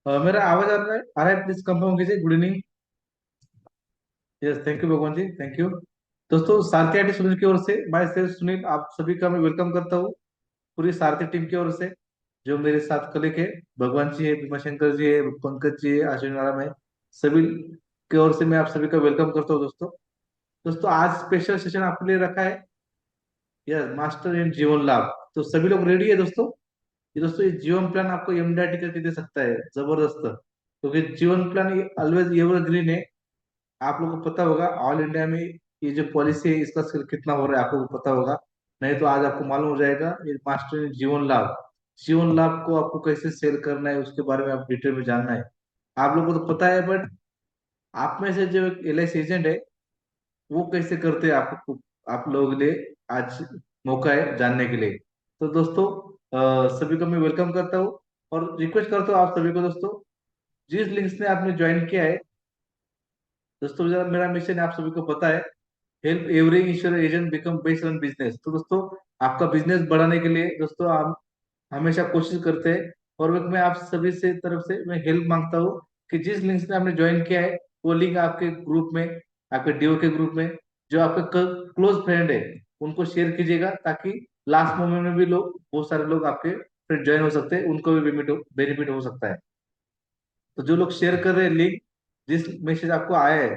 मेरा आवाज आ रहा है प्लीज कंफर्म कीजिए। Good evening. Yes, thank you भगवान जी, थैंक यू। दोस्तों, सारथी आईटी सुनील की ओर से मैं सिर्फ सुनील आप सभी का मैं वेलकम करता हूँ। पूरी सारथी टीम की ओर से जो मेरे साथ कलीग है, भगवान जी है, भीमाशंकर जी है, पंकज जी है, अश्विनी नारायण है, सभी की ओर से मैं आप सभी का वेलकम करता हूँ। दोस्तों दोस्तों आज स्पेशल सेशन आपके लिए रखा है, यस, मास्टर इन जीवन लाभ। तो सभी लोग रेडी है दोस्तों? ये दोस्तों, ये जीवन प्लान आपको एमडीआरटी करके दे सकता है, जबरदस्त। क्योंकि जीवन प्लान ऑलवेज एवरग्रीन है। आप लोगों को पता होगा ऑल इंडिया में ये जो पॉलिसी है इसका सेल कितना हो रहा है, आप लोगों को पता होगा। नहीं तो आज आपको मालूम हो जाएगा। ये मास्टर इन जीवन लाभ, जीवन लाभ को आपको कैसे सेल करना है उसके बारे में आप डिटेल में जानना है। आप लोगों को तो पता है, बट आप में से जो एल आई सी एजेंट है वो कैसे करते हैं, आपको आप लोगों के लिए आज मौका है जानने के लिए। तो दोस्तों, सभी को मैं वेलकम करता हूँ और रिक्वेस्ट करता हूँ आप सभी को। दोस्तों, जिस लिंक ने आपने ज्वाइन किया है, दोस्तों जरा मेरा मिशन है, आप सभी को पता है, help every insurance agent become best run business. तो दोस्तों, आपका बिजनेस बढ़ाने के लिए दोस्तों हम हमेशा कोशिश करते हैं। और मैं आप सभी से तरफ से मैं हेल्प मांगता हूँ कि जिस लिंक से आपने ज्वाइन किया है वो लिंक आपके ग्रुप में, आपके डीओ के ग्रुप में, जो आपके क्लोज फ्रेंड है उनको शेयर कीजिएगा, ताकि लास्ट मोमेंट में भी लोग, बहुत सारे लोग आपके फ्रेंड ज्वाइन हो सकते हैं, उनको भी बेनिफिट हो सकता है। तो जो लोग शेयर कर रहे हैं लिंक, जिस मैसेज आपको आया है,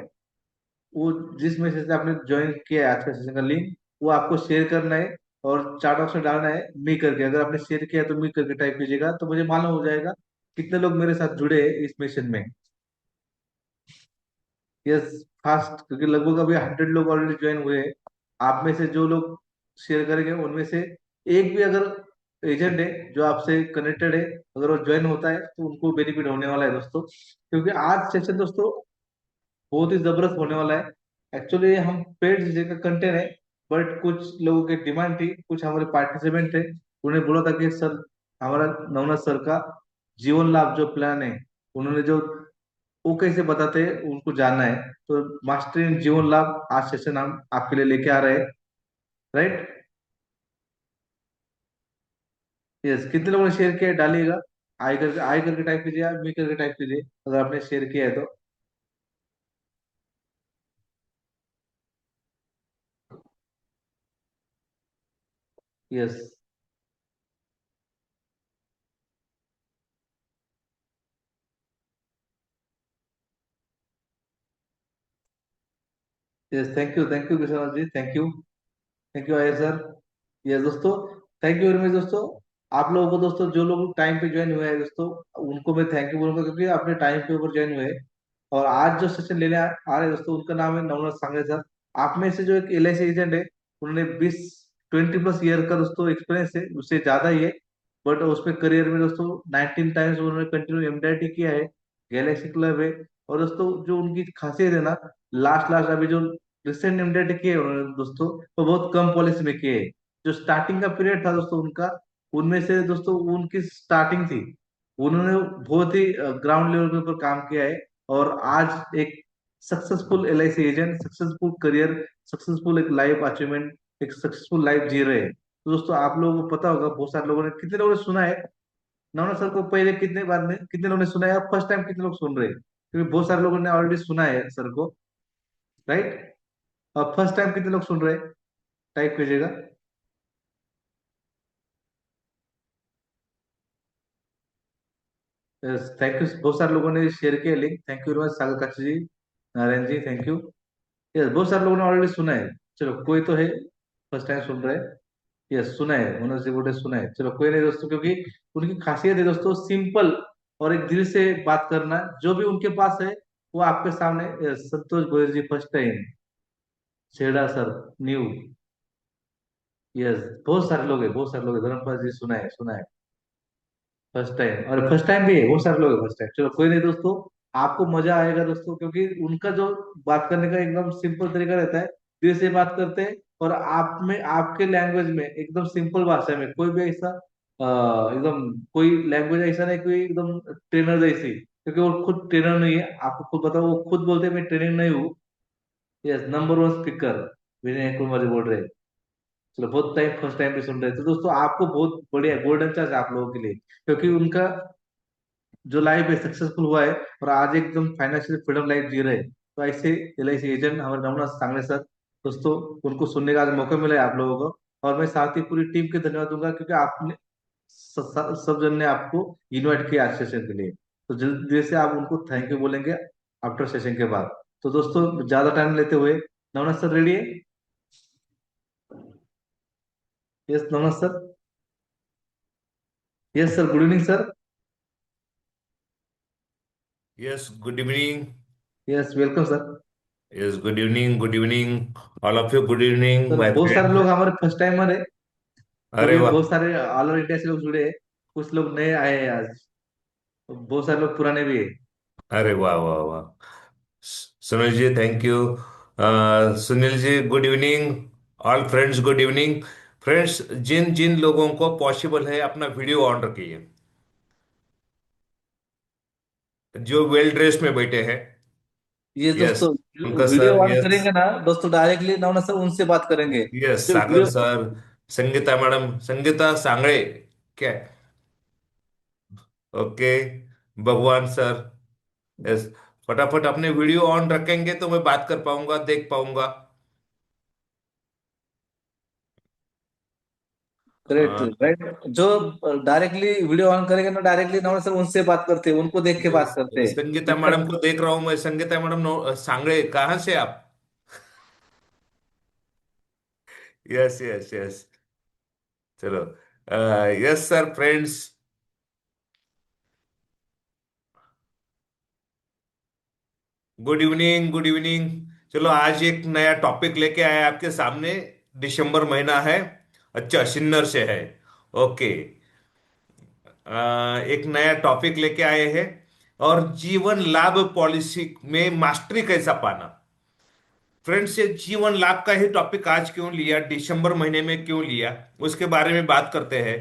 वो जिस मैसेज से आपने ज्वाइन किया है आज का सेशन का लिंक, वो आपको शेयर करना है। और चार्ट ऑप्शन डालना है मी करके। अगर आपने शेयर किया है तो मी करके टाइप कीजिएगा, तो मुझे मालूम हो जाएगा कितने लोग मेरे साथ जुड़े हैं इस मिशन में। यस, फास्ट, क्योंकि लगभग अभी 100 लोग ऑलरेडी ज्वाइन हुए हैं। आप में से जो लोग शेयर करेंगे उनमें से एक भी अगर एजेंट है जो आपसे कनेक्टेड है, अगर वो ज्वाइन होता है तो उनको बेनिफिट होने वाला है दोस्तों। क्योंकि आज सेशन दोस्तों बहुत ही जबरदस्त होने वाला है। एक्चुअली हम पेड जगह कंटेंट है, बट कुछ लोगों की डिमांड थी, कुछ हमारे पार्टिसिपेंट थे, उन्हें बोला था कि सर, हमारा नवनाथ सर का जीवन लाभ जो प्लान है, उन्होंने जो वो कैसे बताते हैं उनको जानना है। तो मास्टर इन जीवन लाभ आज सेशन हम आपके लिए लेके आ रहे हैं, राइट? यस, कितने लोगों ने शेयर किया है डालिएगा। आई करके टाइप कीजिए या मी करके टाइप कीजिए अगर आपने शेयर किया है तो। Yes, yes, thank you Vishwanath ji, thank you Iyer sir. ये दोस्तों, थैंक यू वेरी मच दोस्तों। आप लोगों को दोस्तों, जो लोग टाइम पे ज्वाइन हुए हैं दोस्तों, उनको मैं थैंक यू बोलूंगा, क्योंकि आपने टाइम पे ऊपर ज्वाइन हुए हैं। और आज जो सेशन लेने आ रहे हैं दोस्तों, उनका नाम है नवनाथ सांगरे सर। आप में से जो एक एल आई सी एजेंट है, उन्होंने 20-20+ ईयर का दोस्तों एक्सपीरियंस है, उससे ज्यादा ही है। बट उसमें करियर में दोस्तों 19 टाइम्स उन्होंने कंटिन्यू एमडीआरटी किया है, गैलेक्सी क्लब है। और दोस्तों जो उनकी खासियत है ना, लास्ट लास्ट अभी जो रिसेंट एमडीआरटी किए हैं उन्होंने दोस्तों, वो बहुत कम पॉलिसी में किए हैं। जो स्टार्टिंग का पीरियड था दोस्तों उनका, उनमें से दोस्तों उनकी स्टार्टिंग थी, उन्होंने बहुत ही ग्राउंड लेवल के ऊपर काम किया है। और आज एक successful L I C agent, successful career, successful एक लाइफ अचीवमेंट, एक सक्सेसफुल लाइफ जी रहे हैं। तो दोस्तों, आप लोगों को पता होगा, बहुत सारे लोगों ने, कितने लोगों ने सुना है नवना सर को पहले, कितने बार में, कितने लोगों ने सुना है, अब फर्स्ट टाइम कितने लोग सुन रहे हैं? क्योंकि बहुत सारे लोगों ने ऑलरेडी सुना है सर को, राइट? अब फर्स्ट टाइम कितने लोग सुन रहे हैं, टाइप कीजिएगा। थैंक यू, बहुत सारे लोगों ने शेयर किया link, thank you very much Sagar Kachi ji, Narayan ji, thank you. Yes, बहुत सारे लोगों ने ऑलरेडी सुना है। चलो, कोई तो है फर्स्ट टाइम सुन रहे हैं। यस, सुना है, मनोज जी बोले सुना है। चलो, कोई नहीं दोस्तों, क्योंकि उनकी खासियत है दोस्तों सिंपल और एक दिल से बात करना। जो भी उनके पास है वो आपके सामने। संतोष गोयल जी फर्स्ट टाइम, छेड़ा सर न्यू। यस, बहुत सारे लोग हैं, बहुत सारे लोग हैं, धर्मपाल जी सुना है, सुना है, फर्स्ट टाइम, और फर्स्ट टाइम भी है, बहुत सारे लोग हैं फर्स्ट टाइम। चलो, कोई नहीं दोस्तों, आपको मजा आएगा दोस्तों, क्योंकि उनका जो बात करने का एकदम सिंपल तरीका रहता है, दिल से बात करते हैं। और आप में, आपके लैंग्वेज में, एकदम सिंपल भाषा में, कोई भी ऐसा एकदम कोई लैंग्वेज ऐसा नहीं, कोई एकदम ट्रेनर जैसी, क्योंकि वो खुद ट्रेनर नहीं है, आपको खुद बताओ, वो खुद बोलते हैं मैं ट्रेनर नहीं हूँ। Yes, number one speaker Vinay Kumar ji बोल रहे हैं। चलो, बहुत टाइम फर्स्ट टाइम भी सुन रहे थे दोस्तों, आपको बहुत बढ़िया गोल्डन चांस है आप लोगों के लिए, क्योंकि उनका जो लाइफ है सक्सेसफुल हुआ है और आज एकदम फाइनेंशियल फ्रीडम लाइफ जी रहे हैं। तो ऐसे LIC एजेंट हमारे नमूना सांगले सर, दोस्तों, उनको सुनने का आज मौका मिला है आप लोगों को। और मैं साथ ही पूरी टीम के धन्यवाद दूंगा, क्योंकि आपने सब जन ने आपको इनवाइट किया आज सेशन के लिए। तो जल्दी से आप उनको थैंक यू बोलेंगे आफ्टर सेशन के बाद। तो दोस्तों, ज्यादा टाइम लेते हुए, नवना सर रेडी है? Yes Navana sir. Yes sir, good evening sir. Yes, good evening. Yes, welcome sir. Yes, good evening. Good evening. All of you, good evening, sir, my बहुत सारे friends. लोग हमारे फर्स्ट टाइमर है। अरे कभी वाह. बहुत सारे ऑल ओवर इंडिया से लोग जुड़े हैं। कुछ लोग नए आए हैं आज। तो बहुत सारे लोग पुराने भी है। अरे वाह वाह वाह. Sunil ji, thank you. Sunil ji, good evening. All friends, good evening. Friends, जिन जिन लोगों को पॉसिबल है अपना वीडियो ऑन रखिए, जो वेल ड्रेस में बैठे हैं. ये यस. दोस्तों, उनका वीडियो सर. On yes. करेंगे ना दोस्तों, डायरेक्टली नवना सर उनसे बात करेंगे। यस, जो Sagar video, sir. Sangeeta madam, Sangeeta Sangade. क्या? ओके. भगवान सर. यस. फटाफट अपने वीडियो ऑन रखेंगे तो मैं बात कर पाऊंगा, देख पाऊंगा. Correct right. जो डायरेक्टली वीडियो ऑन करेंगे ना, डायरेक्टली नवना सर उनसे बात करते हैं, उनको देख के बात यस. करते हैं। संगीता इसका मैडम को देख रहा हूं मैं. संगीता मैडम सांगड़े, कहाँ से आप? Yes yes yes. चलो. Yes sir, friends. Good evening, good evening. चलो, आज एक नया टॉपिक लेके आए आपके सामने. दिसंबर महीना है. अच्छा, सिन्नर से है. ओके. एक नया टॉपिक लेके आए हैं. और जीवन लाभ पॉलिसी में मास्टरी कैसा पाना. फ्रेंड्स, ये जीवन लाभ का ही टॉपिक आज क्यों लिया, दिसंबर महीने में क्यों लिया, उसके बारे में बात करते हैं.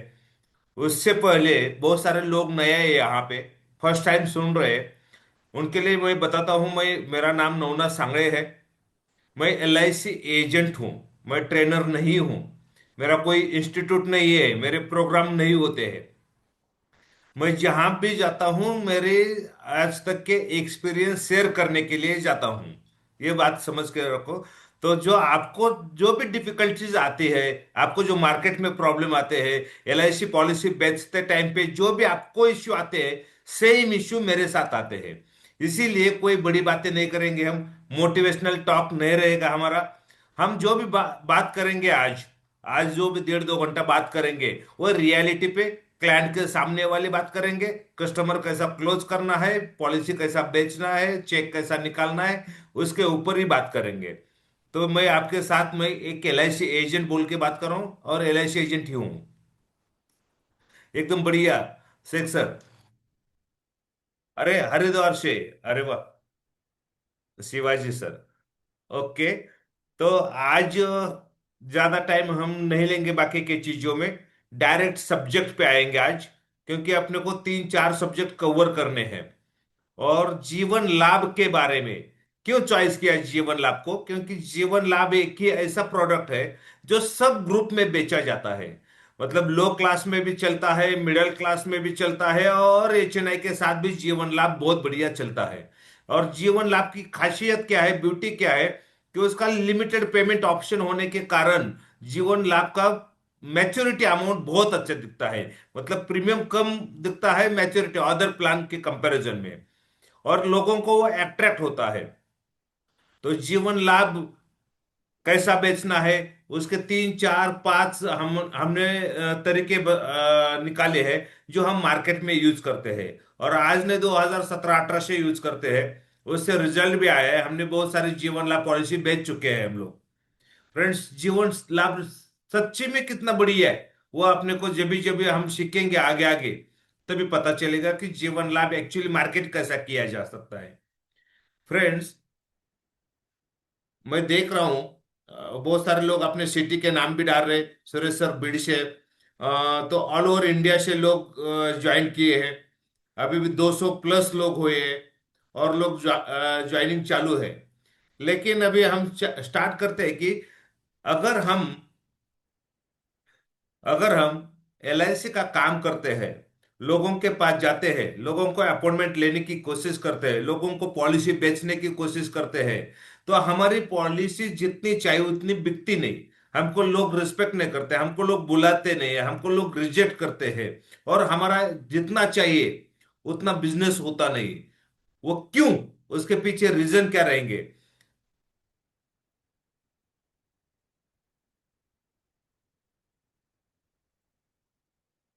उससे पहले, बहुत सारे लोग नए हैं यहाँ पे, फर्स्ट टाइम सुन रहे हैं. उनके लिए मैं बताता हूँ. मेरा नाम नवना सांगड़े है. मैं LIC एजेंट हूँ. मैं ट्रेनर नहीं हूँ. मेरा कोई इंस्टीट्यूट नहीं है, मेरे प्रोग्राम नहीं होते हैं. मैं जहां भी जाता हूं, मेरे आज तक के एक्सपीरियंस शेयर करने के लिए जाता हूं. ये बात समझ के रखो. तो जो आपको जो भी डिफिकल्टीज आती है, आपको जो मार्केट में प्रॉब्लम आते हैं, LIC पॉलिसी बेचते टाइम पे जो भी आपको इश्यू आते हैं, सेम इश्यू मेरे साथ आते हैं. इसीलिए कोई बड़ी बातें नहीं करेंगे हम. मोटिवेशनल टॉक नहीं रहेगा हमारा. हम जो भी बात करेंगे आज, आज जो भी 1.5 2 घंटा बात करेंगे, वो रियलिटी पे, क्लाइंट के सामने वाली बात करेंगे. कस्टमर कैसा क्लोज करना है, पॉलिसी कैसा बेचना है, चेक कैसा निकालना है, उसके ऊपर ही बात करेंगे. तो मैं आपके साथ में एक LIC एजेंट बोल के बात कर रहा हूँ, और LIC एजेंट ही हूँ. एकदम बढ़िया. शेख सर. अरे, हरिद्वार से. अरे वाह. शिवाजी सर. ओके. तो आज ज्यादा टाइम हम नहीं लेंगे बाकी के चीजों में. डायरेक्ट सब्जेक्ट पे आएंगे आज. क्योंकि अपने को 3 4 सब्जेक्ट कवर करने हैं. और जीवन लाभ के बारे में क्यों चॉइस किया जीवन लाभ को, क्योंकि जीवन लाभ एक ही ऐसा प्रोडक्ट है जो सब ग्रुप में बेचा जाता है. मतलब लो क्लास में भी चलता है, मिडिल क्लास में भी चलता है, और HNI के साथ भी जीवन लाभ बहुत बढ़िया चलता है. और जीवन लाभ की खासियत क्या है, ब्यूटी क्या है, कि उसका लिमिटेड पेमेंट ऑप्शन होने के कारण जीवन लाभ का मैच्योरिटी अमाउंट बहुत अच्छा दिखता है. मतलब प्रीमियम कम दिखता है मैच्योरिटी अदर प्लान के कंपैरिजन में. और लोगों को वो अट्रैक्ट होता है. तो जीवन लाभ कैसा बेचना है, उसके 3 4 5 हमने तरीके निकाले हैं, जो हम मार्केट में यूज करते हैं. और आज ने 2017 18 से यूज करते हैं. उससे रिजल्ट भी आया है. हमने बहुत सारी जीवन लाभ पॉलिसी बेच चुके हैं हम लोग. फ्रेंड्स, जीवन लाभ सच्ची में कितना बढ़िया है, वो अपने को जब भी हम सीखेंगे आगे आगे, तभी पता चलेगा कि जीवन लाभ एक्चुअली मार्केट कैसा किया जा सकता है. फ्रेंड्स, मैं देख रहा हूँ बहुत सारे लोग अपने सिटी के नाम भी डाल रहे. सुरेश सर बीड़ से. तो ऑल ओवर इंडिया से लोग ज्वाइन किए हैं. अभी भी 200 प्लस लोग हुए हैं. और लोग ज्वाइनिंग चालू है. लेकिन अभी हम स्टार्ट करते हैं कि अगर हम अगर हम LIC का काम करते हैं, लोगों के पास जाते हैं, लोगों को अपॉइंटमेंट लेने की कोशिश करते हैं, लोगों को पॉलिसी बेचने की कोशिश करते हैं, तो हमारी पॉलिसी जितनी चाहिए उतनी बिकती नहीं। हमको लोग रिस्पेक्ट नहीं करते, हमको लोग बुलाते नहीं है, हमको लोग रिजेक्ट करते हैं, और हमारा जितना चाहिए उतना बिजनेस होता नहीं। वो क्यों? उसके पीछे रीजन क्या रहेंगे?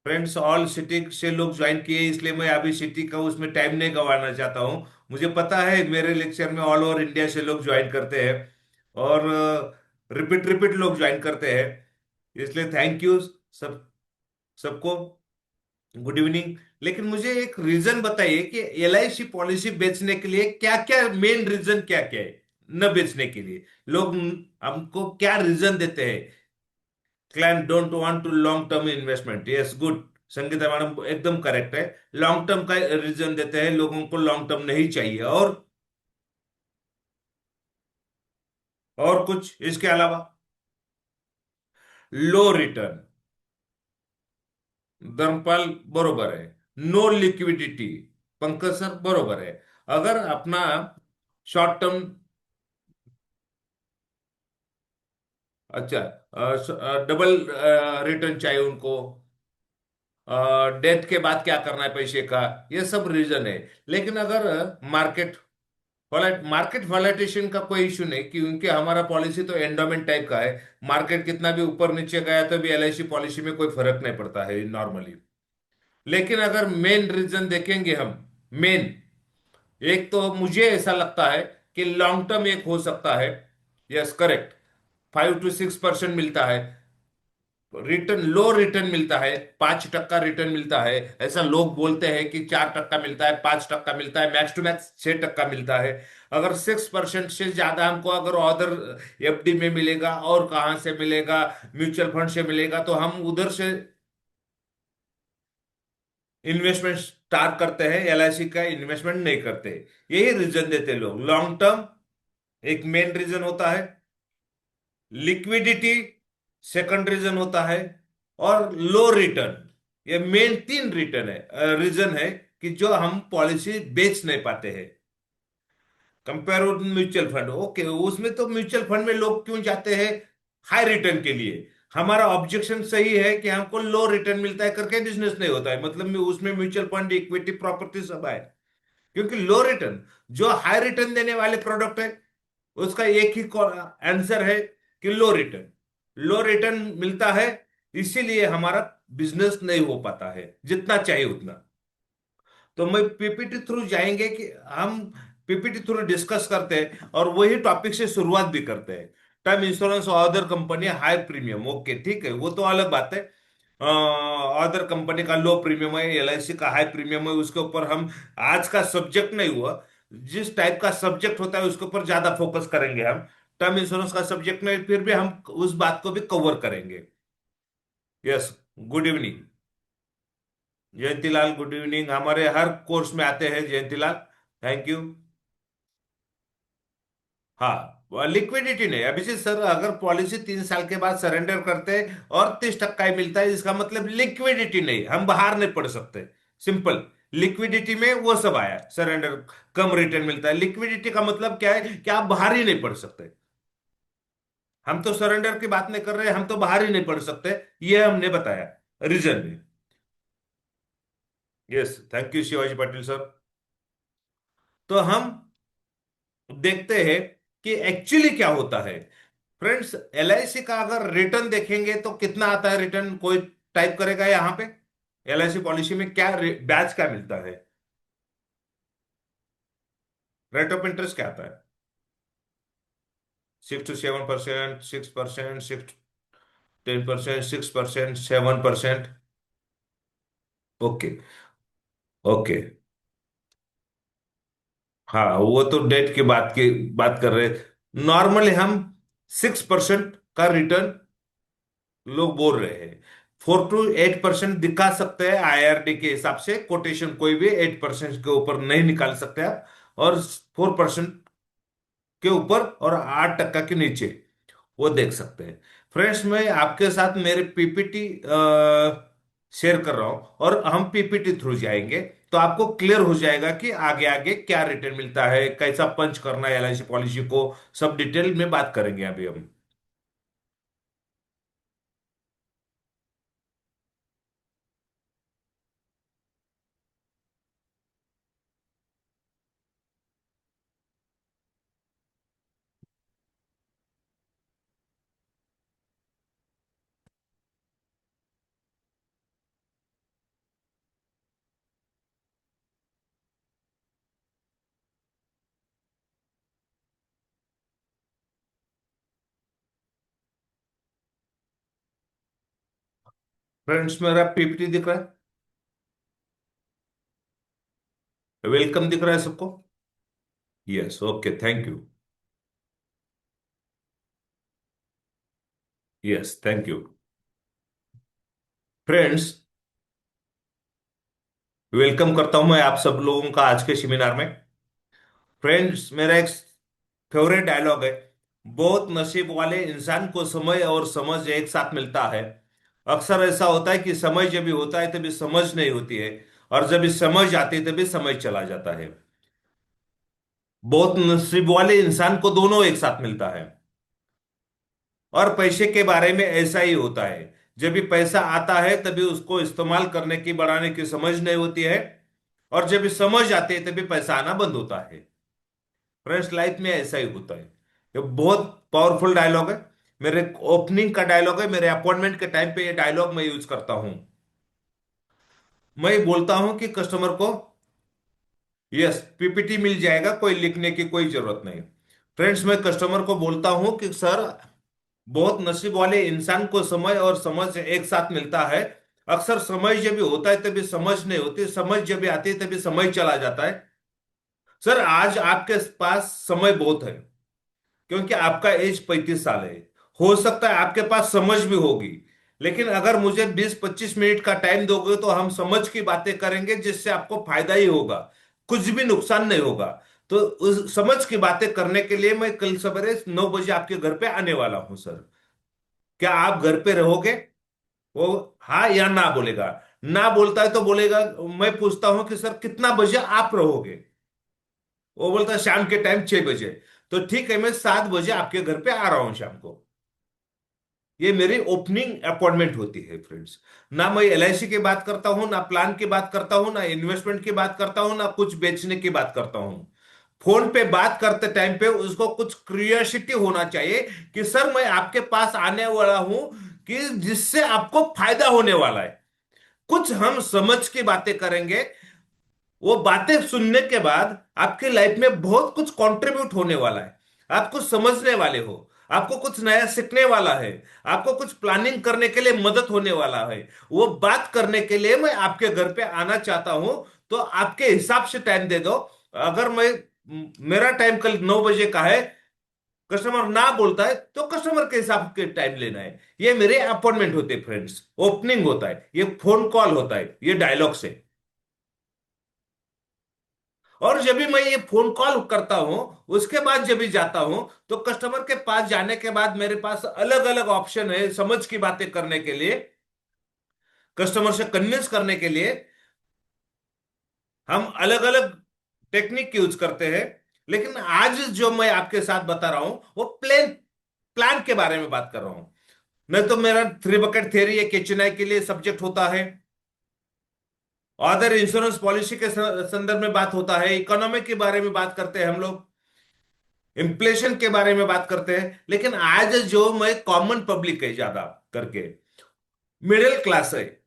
फ्रेंड्स, ऑल सिटी से लोग ज्वाइन किए, इसलिए मैं अभी सिटी का उसमें टाइम नहीं गंवाना चाहता हूँ। मुझे पता है मेरे लेक्चर में ऑल ओवर इंडिया से लोग ज्वाइन करते हैं, और रिपीट रिपीट लोग ज्वाइन करते हैं, इसलिए थैंक यू सब सबको। Good evening. लेकिन मुझे एक रीजन बताइए कि एलआईसी पॉलिसी बेचने के लिए क्या क्या मेन रीजन क्या क्या है, न बेचने के लिए लोग हमको क्या रीजन देते हैं? Client don't want to long term investment, yes good. Sangeeta madam एकदम करेक्ट है। लॉन्ग टर्म का रीजन देते हैं, लोगों को लॉन्ग टर्म नहीं चाहिए। और कुछ इसके अलावा? लो रिटर्न, धर्मपाल बरोबर है। नो लिक्विडिटी, पंकज सर बरोबर है। अगर अपना शॉर्ट टर्म, अच्छा, डबल रिटर्न चाहिए उनको, डेथ के बाद क्या करना है पैसे का, ये सब रीजन है। लेकिन अगर मार्केट वॉलेटिलेशन का कोई इशू नहीं, क्योंकि हमारा पॉलिसी तो एंडोमेंट टाइप का है। मार्केट कितना भी ऊपर नीचे गया तो भी एलआईसी पॉलिसी में कोई फर्क नहीं पड़ता है नॉर्मली। लेकिन अगर मेन रीजन देखेंगे हम, मेन, एक तो मुझे ऐसा लगता है कि लॉन्ग टर्म एक हो सकता है। Yes correct. 5 to 6% मिलता है रिटर्न, लो रिटर्न मिलता है, 5% रिटर्न मिलता है। ऐसा लोग बोलते हैं कि 4% मिलता है, 5% मिलता है, मैक्स टू मैक्स 6% मिलता है। अगर 6% से ज्यादा हमको अगर अदर एफडी में मिलेगा और कहाँ से मिलेगा, म्यूचुअल फंड से मिलेगा, तो हम उधर से इन्वेस्टमेंट स्टार्ट करते हैं, एलआईसी का इन्वेस्टमेंट नहीं करते। यही रीजन देते लोग। लॉन्ग टर्म एक मेन रीजन होता है, लिक्विडिटी सेकंड रीजन होता है, और लो रिटर्न, ये मेन 3 रिटर्न है, रीजन है कि जो हम पॉलिसी बेच नहीं पाते हैं। Compare with mutual fund, okay, उसमें तो म्यूचुअल फंड में लोग क्यों जाते हैं? हाई रिटर्न के लिए। हमारा ऑब्जेक्शन सही है कि हमको लो रिटर्न मिलता है करके बिजनेस नहीं होता है, मतलब उसमें म्यूचुअल फंड, इक्विटी, प्रॉपर्टी सब है। क्योंकि लो रिटर्न, जो हाई रिटर्न देने वाले प्रोडक्ट है, उसका एक ही आंसर है कि लो रिटर्न। लो रिटर्न मिलता है, इसीलिए हमारा बिजनेस नहीं हो पाता है जितना चाहिए उतना। तो मैं पीपीटी थ्रू जाएंगे कि हम पीपीटी थ्रू डिस्कस करते हैं, और वही टॉपिक से शुरुआत भी करते हैं। टर्म इंश्योरेंस और other company high premium, okay ठीक है, वो तो अलग बात है। अदर कंपनी का लो प्रीमियम है, एलआईसी का हाई प्रीमियम है, उसके ऊपर हम, आज का सब्जेक्ट नहीं हुआ, जिस टाइप का सब्जेक्ट होता है उसके ऊपर ज्यादा फोकस करेंगे हम। टर्म इंश्योरेंस का सब्जेक्ट नहीं, फिर भी हम उस बात को भी कवर करेंगे। Yes, good evening Jayantilal, good evening. हमारे हर कोर्स में आते हैं जयंतीलाल, थैंक यू। हाँ, लिक्विडिटी नहीं अभिजीत सर, अगर पॉलिसी 3 साल के बाद सरेंडर करते हैं और 30% ही मिलता है, इसका मतलब लिक्विडिटी नहीं, हम बाहर नहीं पड़ सकते। सिंपल। लिक्विडिटी में वो सब आया, सरेंडर, कम रिटर्न मिलता है। लिक्विडिटी का मतलब क्या है कि आप बाहर ही नहीं पड़ सकते। हम तो सरेंडर की बात नहीं कर रहे, हम तो बाहर ही नहीं पड़ सकते, ये हमने बताया रीजन में। Yes, thank you Shivaji Patil sir. तो हम देखते हैं कि एक्चुअली क्या होता है। फ्रेंड्स, एलआईसी का अगर रिटर्न देखेंगे तो कितना आता है रिटर्न, कोई टाइप करेगा यहाँ पे? एलआईसी पॉलिसी में क्या ब्याज क्या मिलता है? रेट ऑफ इंटरेस्ट क्या आता है? 6 to 7%, 6%, 6 10%, 6%, 7%। Okay, okay. हाँ, वो तो डेट की बात कर रहे हैं। नॉर्मली हम 6% का रिटर्न लोग बोल रहे हैं। 4 to 8% दिखा सकते हैं आईआरडी के हिसाब से, कोटेशन कोई भी 8% के ऊपर नहीं निकाल सकते आप, और 4% के ऊपर और 8% के नीचे वो देख सकते हैं। फ्रेंड्स, मैं आपके साथ मेरे पीपीटी शेयर कर रहा हूं, और हम पीपीटी थ्रू जाएंगे, तो आपको क्लियर हो जाएगा कि आगे आगे क्या रिटर्न मिलता है, कैसा पंच करना है एलआईसी पॉलिसी को। सब डिटेल में बात करेंगे अभी हम। फ्रेंड्स, मेरा पीपीटी दिख रहा है? वेलकम दिख रहा है सबको? Yes, okay, thank you. Yes, thank you. Friends, welcome करता हूं मैं आप सब लोगों का आज के सेमिनार में। फ्रेंड्स, मेरा एक फेवरेट डायलॉग है, बहुत नसीब वाले इंसान को समय और समझ एक साथ मिलता है। अक्सर ऐसा होता है कि समय जब भी होता है तभी समझ नहीं होती है, और जब भी समझ आती है तभी समय चला जाता है। बहुत नसीब वाले इंसान को दोनों एक साथ मिलता है। और पैसे के बारे में ऐसा ही होता है, जब भी पैसा आता है तभी उसको इस्तेमाल करने की, बढ़ाने की समझ नहीं होती है, और जब भी समझ आती है तभी पैसा आना बंद होता है। फ्रेंड्स, लाइफ में ऐसा ही होता है। ये बहुत पावरफुल डायलॉग है, मेरे ओपनिंग का डायलॉग है, मेरे अपॉइंटमेंट के टाइम पे ये डायलॉग मैं यूज करता हूं। मैं बोलता हूं कि कस्टमर को, यस, पीपीटी मिल जाएगा, कोई लिखने की कोई जरूरत नहीं। फ्रेंड्स, मैं कस्टमर को बोलता हूं कि सर, बहुत नसीब वाले इंसान को समय और समझ एक साथ मिलता है। अक्सर समय जब भी होता है तभी समझ नहीं होती, समझ जब भी आती है तभी समय चला जाता है। सर, आज आपके पास समय बहुत है, क्योंकि आपका एज 35 साल है। हो सकता है आपके पास समझ भी होगी, लेकिन अगर मुझे 20-25 मिनट का टाइम दोगे तो हम समझ की बातें करेंगे, जिससे आपको फायदा ही होगा, कुछ भी नुकसान नहीं होगा। तो उस समझ की बातें करने के लिए मैं कल सवेरे 9 बजे आपके घर पे आने वाला हूं सर। क्या आप घर पे रहोगे? वो हाँ या ना बोलेगा। ना बोलता है तो बोलेगा, मैं पूछता हूं कि सर कितना बजे आप रहोगे? वो बोलता है शाम के टाइम 6 बजे। तो ठीक है, मैं 7 बजे आपके घर पे आ रहा हूं शाम को। ये मेरी ओपनिंग अपॉइंटमेंट होती है फ्रेंड्स। ना मैं एलआईसी की बात करता हूं, ना प्लान की बात करता हूं, ना इन्वेस्टमेंट की बात करता हूं, ना कुछ बेचने की बात करता हूं। फोन पे बात करते टाइम पे उसको कुछ क्यूरियोसिटी होना चाहिए कि सर, मैं आपके पास आने वाला हूं कि जिससे आपको फायदा होने वाला है। कुछ हम समझ की बातें करेंगे, वो बातें सुनने के बाद आपके लाइफ में बहुत कुछ कंट्रीब्यूट होने वाला है। आप कुछ समझने वाले हो, आपको कुछ नया सीखने वाला है, आपको कुछ प्लानिंग करने के लिए मदद होने वाला है। वो बात करने के लिए मैं आपके घर पे आना चाहता हूं, तो आपके हिसाब से टाइम दे दो। अगर मेरा टाइम कल 9 बजे का है, कस्टमर ना बोलता है तो कस्टमर के हिसाब के टाइम लेना है। ये मेरे अपॉइंटमेंट होते हैं फ्रेंड्स, ओपनिंग होता है, ये फोन कॉल होता है, ये डायलॉग से। और जब भी मैं ये फोन कॉल करता हूं, उसके बाद जब भी जाता हूं, तो कस्टमर के पास जाने के बाद मेरे पास अलग अलग ऑप्शन है समझ की बातें करने के लिए, कस्टमर से कन्विंस करने के लिए। हम अलग अलग टेक्निक यूज करते हैं। लेकिन आज जो मैं आपके साथ बता रहा हूं, वो प्लान के बारे में बात कर रहा हूं। नहीं तो मेरा 3 बकेट थ्योरी एक चेन्नई के लिए सब्जेक्ट होता है, अदर इंश्योरेंस पॉलिसी के संदर्भ में बात होता है, इकोनॉमिक के बारे में बात करते हैं हम लोग, इन्फ्लेशन के बारे में बात करते हैं। लेकिन आज जो मैं कॉमन पब्लिक है, ज्यादा करके मिडिल क्लास है,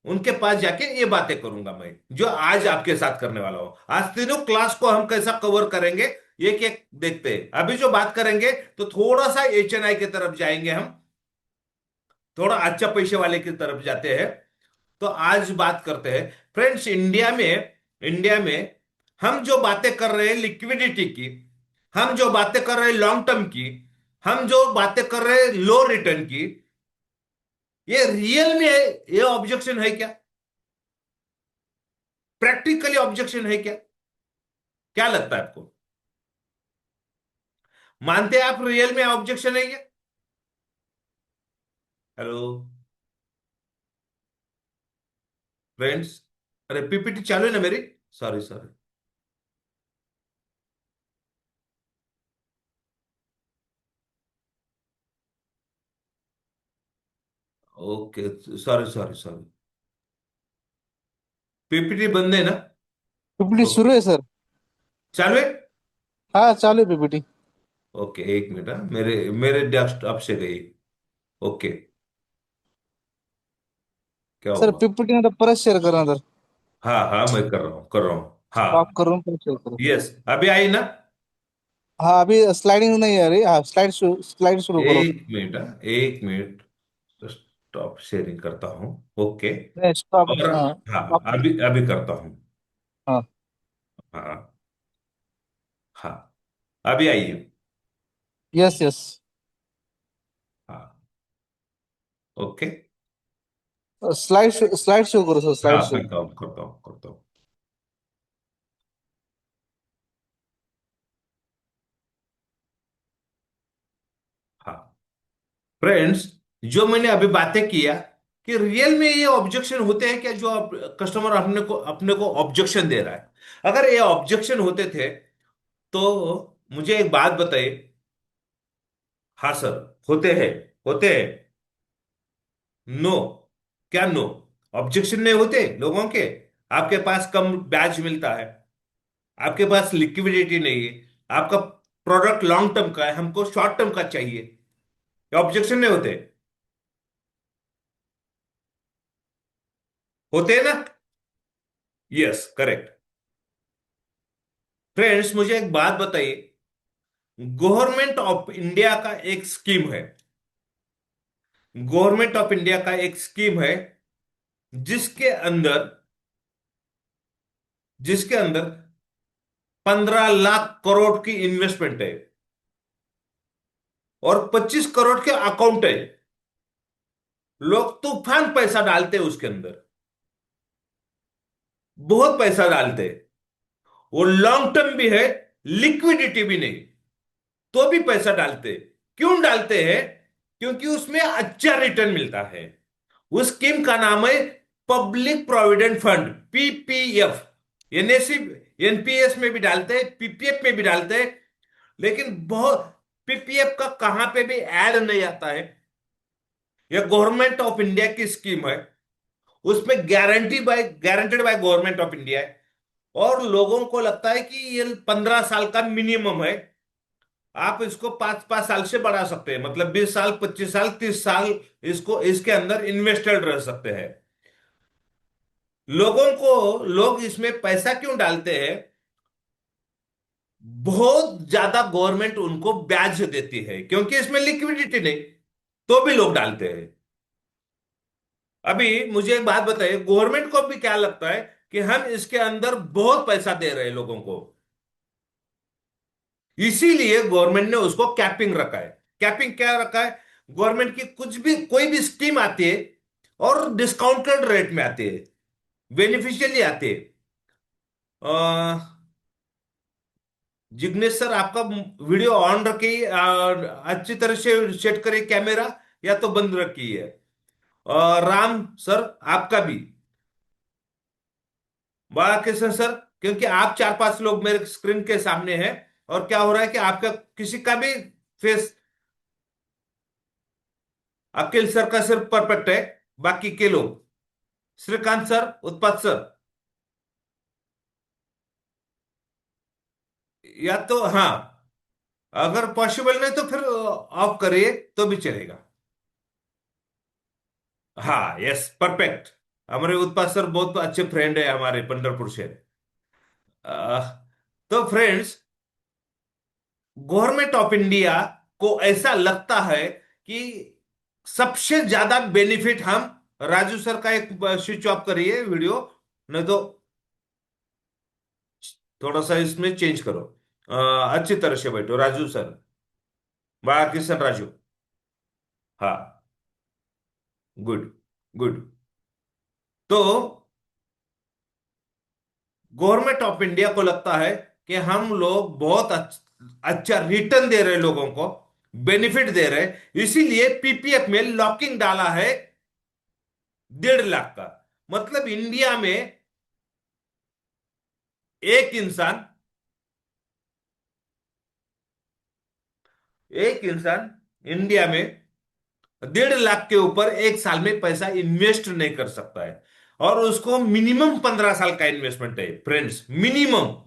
उनके पास जाके ये बातें करूंगा मैं, जो आज आपके साथ करने वाला हूं। आज तीनों क्लास को हम कैसा कवर करेंगे, एक एक देखते हैं। अभी जो बात करेंगे तो थोड़ा सा एचएनआई की तरफ जाएंगे हम, थोड़ा अच्छा पैसे वाले की तरफ जाते हैं। तो आज बात करते हैं फ्रेंड्स, इंडिया में हम जो बातें कर रहे हैं लिक्विडिटी की, हम जो बातें कर रहे हैं लॉन्ग टर्म की, हम जो बातें कर रहे हैं लो रिटर्न की, ये रियल में ये ऑब्जेक्शन है क्या? प्रैक्टिकली ऑब्जेक्शन है क्या? क्या लगता है आपको? मानते हैं आप रियल में ऑब्जेक्शन है क्या? हेलो? फ्रेंड्स, अरे पीपीटी चालू है ना मेरी? Sorry sorry. Okay, sorry sorry sorry. PPT बंद है ना? पीपीटी ओके, सुरू आहे सर. चालू है। हा, चालू आहे पीपीटी. ओके, एक मिनट, हाँ, मेरे मेरे डेस्कटॉप से गई। ओके, क्या सर हुआ? पीपीटी नंतर परत शेअर करा नंतर. हाँ हाँ, मैं कर रहा हूँ, कर रहा हूँ, स्टॉप हाँ। करून परत शेअर करा. यस, अभी आई ना? हाँ, अभी स्लाइडिंग नहीं है रही. हाँ, स्लाइड शुरू करो. एक मिनट, हाँ, एक मिनट। स्टॉप शेयरिंग करता हूँ। ओके। नहीं, स्टॉप. और हाँ, हाँ, स्टॉप. अभी अभी करता हूँ। हाँ. हाँ हाँ, अभी आइए। Yes yes. हाँ, ओके। स्लाइड शो करो सर, स्लाइड हाँ, शो. करता हूँ, करता हूँ, करता हूँ। हाँ, फ्रेंड्स, जो मैंने अभी बातें किया, कि रियल में ये ऑब्जेक्शन होते हैं क्या, जो कस्टमर अपने को ऑब्जेक्शन दे रहा है? अगर ये ऑब्जेक्शन होते थे तो मुझे एक बात बताइए। हाँ सर, होते हैं, होते हैं। नो? क्या नो? ऑब्जेक्शन नहीं होते लोगों के? आपके पास कम ब्याज मिलता है, आपके पास लिक्विडिटी नहीं है, आपका प्रोडक्ट लॉन्ग टर्म का है, हमको शॉर्ट टर्म का चाहिए, ये ऑब्जेक्शन नहीं होते? होते हैं ना? Yes, correct. फ्रेंड्स, मुझे एक बात बताइए। गवर्नमेंट ऑफ इंडिया का एक स्कीम है, गवर्नमेंट ऑफ इंडिया का एक स्कीम है, जिसके अंदर जिसके अंदर 15 लाख करोड़ की इन्वेस्टमेंट है, और 25 करोड़ के अकाउंट है। लोग तूफान पैसा डालते हैं उसके अंदर, बहुत पैसा डालते हैं। वो लॉन्ग टर्म भी है, लिक्विडिटी भी नहीं, तो भी पैसा डालते हैं। क्यों डालते हैं? क्योंकि उसमें अच्छा रिटर्न मिलता है। उस स्कीम का नाम है public provident fund, PPF. NSC, NPS में भी डालते हैं, पीपीएफ में भी डालते हैं, लेकिन बहुत, पीपीएफ का कहां पे भी ऐड नहीं आता है। यह गवर्नमेंट ऑफ इंडिया की स्कीम है, उसमें guaranteed by government of India है। और लोगों को लगता है कि ये 15 साल का मिनिमम है, आप इसको 5 5 साल से बढ़ा सकते हैं, मतलब 20 साल, 25 साल, 30 साल इसको इसके अंदर इन्वेस्टेड रह सकते हैं। लोग इसमें पैसा क्यों डालते हैं? बहुत ज्यादा गवर्नमेंट उनको ब्याज देती है, क्योंकि इसमें लिक्विडिटी नहीं, तो भी लोग डालते हैं। अभी मुझे एक बात बताइए, गवर्नमेंट को भी क्या लगता है कि हम इसके अंदर बहुत पैसा दे रहे हैं लोगों को, इसीलिए गवर्नमेंट ने उसको कैपिंग रखा है। कैपिंग क्या रखा है? गवर्नमेंट की कुछ भी, कोई भी स्कीम आती है और डिस्काउंटेड रेट में आती है, बेनिफिशियली आती है। जिग्नेश सर, आपका वीडियो ऑन रखिए, अच्छी तरह से सेट करिए कैमरा, या तो बंद रखिए। और राम सर, आपका भी। बालकृष्ण सर, क्योंकि आप 4 5 लोग मेरे स्क्रीन के सामने हैं, और क्या हो रहा है कि आपका किसी का भी फेस, अखिल सर का सिर्फ परफेक्ट है, बाकी के लोग, श्रीकांत सर, उत्पत सर, या तो हाँ, अगर पॉसिबल नहीं तो फिर ऑफ करिए तो भी चलेगा। हाँ, यस, परफेक्ट। हमारे उत्पत सर बहुत अच्छे फ्रेंड है हमारे, पंढरपुर से। अह, तो फ्रेंड्स, गवर्नमेंट ऑफ इंडिया को ऐसा लगता है कि सबसे ज्यादा बेनिफिट हम, राजू सर का एक स्विच ऑफ करिए वीडियो, नहीं तो थोड़ा सा इसमें चेंज करो। अच्छी तरह से बैठो राजू सर, बालकृष्ण राजू। हाँ, गुड, गुड। तो गवर्नमेंट ऑफ इंडिया को लगता है कि हम लोग बहुत अच्छा रिटर्न दे रहे हैं लोगों को, बेनिफिट दे रहे हैं, इसीलिए पीपीएफ में लॉकिंग डाला है 1.5 लाख का। मतलब इंडिया में एक इंसान एक इंसान इंडिया में 1.5 लाख के ऊपर एक साल में पैसा इन्वेस्ट नहीं कर सकता है। और उसको मिनिमम 15 साल का इन्वेस्टमेंट है फ्रेंड्स, मिनिमम।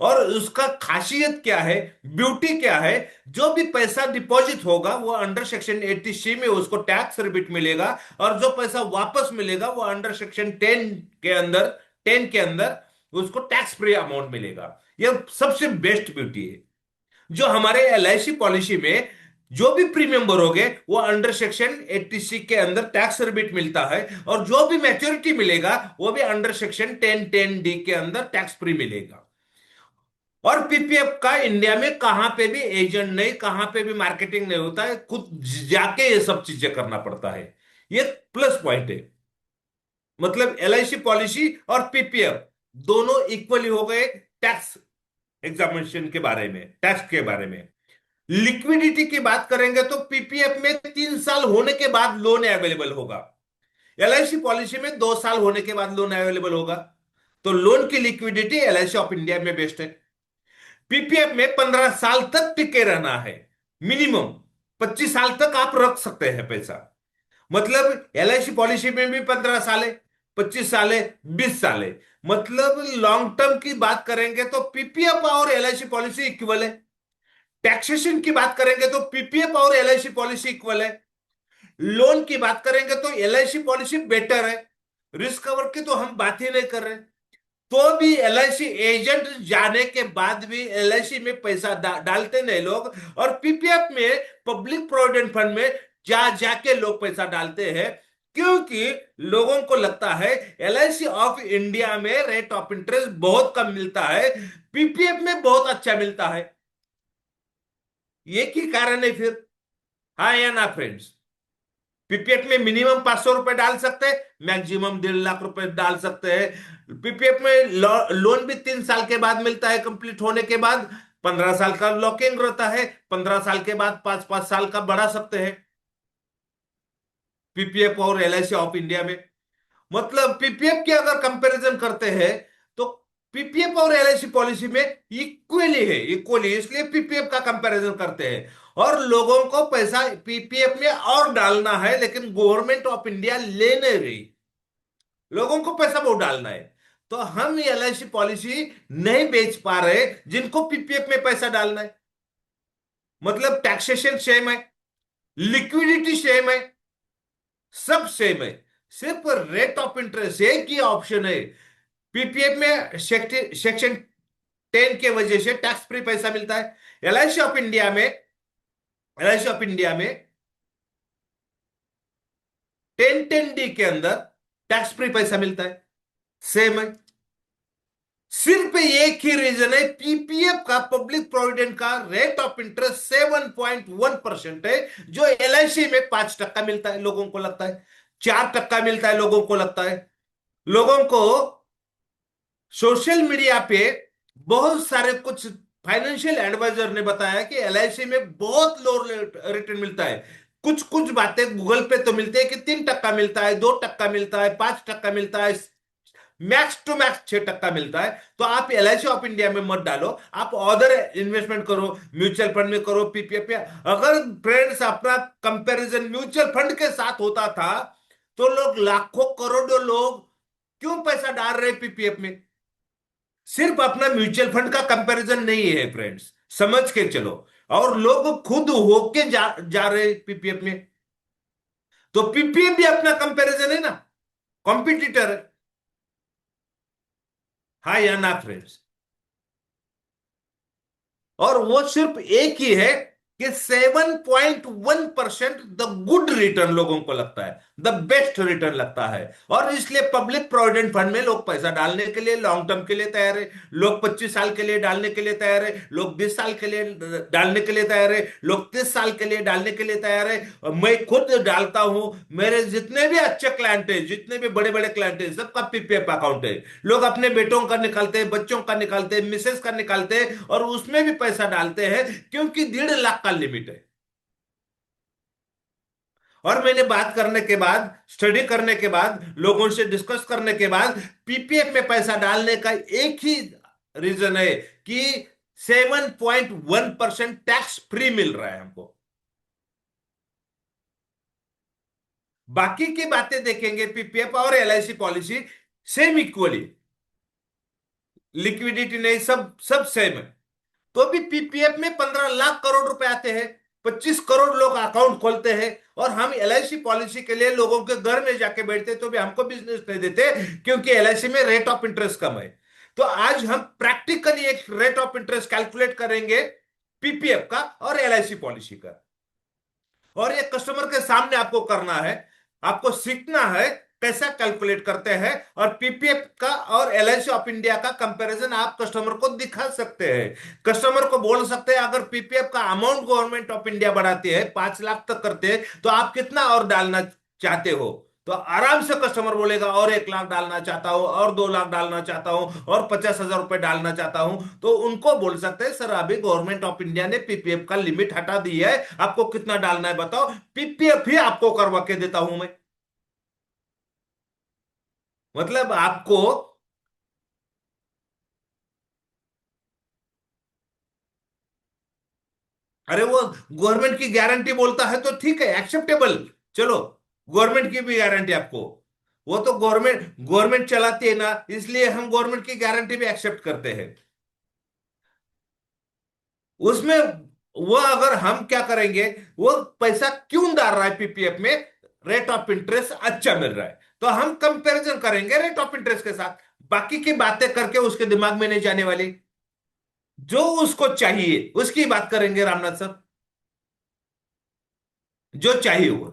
और उसका खासियत क्या है, ब्यूटी क्या है, जो भी पैसा डिपॉजिट होगा वो अंडर सेक्शन 80C में उसको टैक्स रिबिट मिलेगा, और जो पैसा वापस मिलेगा वो अंडर सेक्शन 10 के अंदर उसको टैक्स फ्री अमाउंट मिलेगा। यह सबसे बेस्ट ब्यूटी है। जो हमारे LIC पॉलिसी में जो भी प्रीमियम भरोगे वो अंडर सेक्शन 80C के अंदर टैक्स रिबिट मिलता है, और जो भी मैच्योरिटी मिलेगा वो भी अंडर सेक्शन 10(10)(d) के अंदर टैक्स फ्री मिलेगा। और PPF का इंडिया में कहां पे भी एजेंट नहीं, कहां पे भी मार्केटिंग नहीं होता है, खुद जाके ये सब चीजें करना पड़ता है। ये प्लस पॉइंट है। मतलब LIC पॉलिसी और PPF दोनों इक्वली हो गए टैक्स एग्जामिनेशन के बारे में, टैक्स के बारे में। लिक्विडिटी की बात करेंगे तो PPF में 3 साल होने के बाद लोन अवेलेबल होगा, LIC पॉलिसी में 2 साल होने के बाद लोन अवेलेबल होगा। तो लोन की लिक्विडिटी LIC ऑफ इंडिया में बेस्ट है। PPF में 15 साल तक टिके रहना है, मिनिमम 25 साल तक आप रख सकते हैं पैसा। मतलब LIC पॉलिसी में भी 15 साल है, 25 साल है, 20 साल है। मतलब लॉन्ग टर्म की बात करेंगे तो PPF और LIC पॉलिसी इक्वल है। टैक्सेशन की बात करेंगे तो PPF और LIC पॉलिसी इक्वल है। लोन की बात करेंगे तो LIC पॉलिसी बेटर है। रिस्क कवर की तो हम बात ही नहीं कर रहे। तो भी LIC एजेंट जाने के बाद भी LIC में पैसा डालते नहीं लोग, और PPF में, पब्लिक प्रोविडेंट फंड में जा जाके लोग पैसा डालते हैं, क्योंकि लोगों को लगता है LIC ऑफ इंडिया में रेट ऑफ इंटरेस्ट बहुत कम मिलता है, PPF में बहुत अच्छा मिलता है। ये की कारण है फिर, हाँ या ना फ्रेंड्स? PPF में मिनिमम 500 रुपए डाल सकते हैं, मैक्सिमम 1.5 लाख रुपए डाल सकते हैं। PPF में लोन भी 3 साल के बाद मिलता है, कंप्लीट होने के बाद। 15 साल का लॉकिंग रहता है, 15 साल के बाद 5-5 साल का बढ़ा सकते हैं PPF और LIC ऑफ इंडिया में। मतलब PPF की अगर कंपैरिजन करते हैं तो PPF और LIC पॉलिसी में इक्वली है, इक्वली, इसलिए PPF का कंपैरिजन करते हैं। और लोगों को पैसा PPF में और डालना है, लेकिन गवर्नमेंट ऑफ इंडिया ले नहीं रही, लोगों को पैसा बहुत डालना है। तो हम ये LIC पॉलिसी नहीं बेच पा रहे जिनको PPF में पैसा डालना है। मतलब टैक्सेशन सेम है, लिक्विडिटी सेम है, सब सेम है, सिर्फ रेट ऑफ इंटरेस्ट एक ही ऑप्शन है। PPF में सेक्शन 10 के वजह से टैक्स फ्री पैसा मिलता है। LIC ऑफ इंडिया में, LIC ऑफ इंडिया में 10(10)(d) के अंदर टैक्स फ्री पैसा मिलता है, सेम है। सिर्फ एक ही रीजन है, PPF का, पब्लिक प्रोविडेंट का रेट ऑफ इंटरेस्ट 7.1% है, जो LIC में 5% मिलता है, लोगों को लगता है 4% मिलता है, लोगों को लगता है। लोगों को सोशल मीडिया पे बहुत सारे कुछ फाइनेंशियल एडवाइजर ने बताया कि LIC में बहुत लो रिटर्न मिलता है। कुछ कुछ बातें गूगल पे तो मिलती है कि 3% मिलता है, 2% मिलता है, 5% मिलता है, मैक्स टू मैक्स 6% मिलता है। तो आप LIC ऑफ इंडिया में मत डालो, आप अदर इन्वेस्टमेंट करो, म्यूचुअल फंड में करो, PPF में। अगर फ्रेंड्स अपना कंपैरिजन म्यूचुअल फंड के साथ होता था तो लोग, लाखों करोड़ों लोग क्यों पैसा डाल रहे PPF में? सिर्फ अपना म्यूचुअल फंड का कंपैरिजन नहीं है फ्रेंड्स, समझ के चलो। और लोग खुद होके जा रहे PPF में। तो PPF भी अपना कंपैरिजन है ना, कॉम्पिटिटर है, हाँ या ना फ्रेंड्स? और वो सिर्फ एक ही है कि 7.1% द गुड रिटर्न लोगों को लगता है, द बेस्ट रिटर्न लगता है। और इसलिए पब्लिक प्रोविडेंट फंड में लोग पैसा डालने के लिए लॉन्ग टर्म के लिए तैयार है, लोग 25 साल के लिए डालने के लिए तैयार है, लोग 20 साल के लिए डालने के लिए तैयार है, लोग 30 साल के लिए डालने के लिए तैयार है। और मैं खुद डालता हूं, मेरे जितने भी अच्छे क्लाइंट है, जितने भी बड़े बड़े क्लाइंट है, सबका PPF अकाउंट है। लोग अपने बेटों का निकालते हैं, बच्चों का निकालते हैं, मिसेस का निकालते हैं, और उसमें भी पैसा डालते हैं, क्योंकि 1.5 लाख का लिमिट है। और मैंने बात करने के बाद, स्टडी करने के बाद, लोगों से डिस्कस करने के बाद, पीपीएफ में पैसा डालने का एक ही रीजन है कि 7.1% टैक्स फ्री मिल रहा है हमको। बाकी की बातें देखेंगे, पीपीएफ और LIC policy same equally, liquidity नहीं, सब सब सेम है। तो भी पीपीएफ में 15 लाख करोड़ रुपए आते हैं, 25 करोड़ लोग अकाउंट खोलते हैं, और हम एलआईसी पॉलिसी के लिए लोगों के घर में जाके बैठते तो भी हमको बिजनेस नहीं देते, क्योंकि एलआईसी में रेट ऑफ इंटरेस्ट कम है। तो आज हम प्रैक्टिकली एक रेट ऑफ इंटरेस्ट कैलकुलेट करेंगे, पीपीएफ का और एलआईसी पॉलिसी का। और ये कस्टमर के सामने आपको करना है, आपको सीखना है कैसा कैलकुलेट करते हैं, और पीपीएफ का और एलआईसी ऑफ इंडिया का कंपैरिजन आप कस्टमर को दिखा सकते हैं। कस्टमर को बोल सकते हैं अगर पीपीएफ का अमाउंट गवर्नमेंट ऑफ इंडिया बढ़ाती है, 5 लाख तक करते हैं, तो आप कितना और डालना चाहते हो। तो आराम से कस्टमर बोलेगा और 1 लाख डालना चाहता हूं, और 2 लाख डालना चाहता हूं, और 50,000 रुपए डालना चाहता हूं। तो उनको बोल सकते हैं सर अभी गवर्नमेंट ऑफ इंडिया ने पीपीएफ का लिमिट हटा दी है, आपको कितना डालना है बताओ, पीपीएफ ही आपको करवा के देता हूं मैं। मतलब आपको, अरे वो गवर्नमेंट की गारंटी बोलता है तो ठीक है, एक्सेप्टेबल, चलो, गवर्नमेंट की भी गारंटी आपको, वो तो गवर्नमेंट गवर्नमेंट चलाती है ना, इसलिए हम गवर्नमेंट की गारंटी भी एक्सेप्ट करते हैं। उसमें वो अगर हम क्या करेंगे, वो पैसा क्यों डाल रहा है पीपीएफ में, रेट ऑफ इंटरेस्ट अच्छा मिल रहा है, तो हम कंपैरिजन करेंगे रेट ऑफ इंटरेस्ट के साथ। बाकी की बातें करके उसके दिमाग में नहीं जाने वाली, जो उसको चाहिए उसकी बात करेंगे रामनाथ सर, जो चाहिए वो।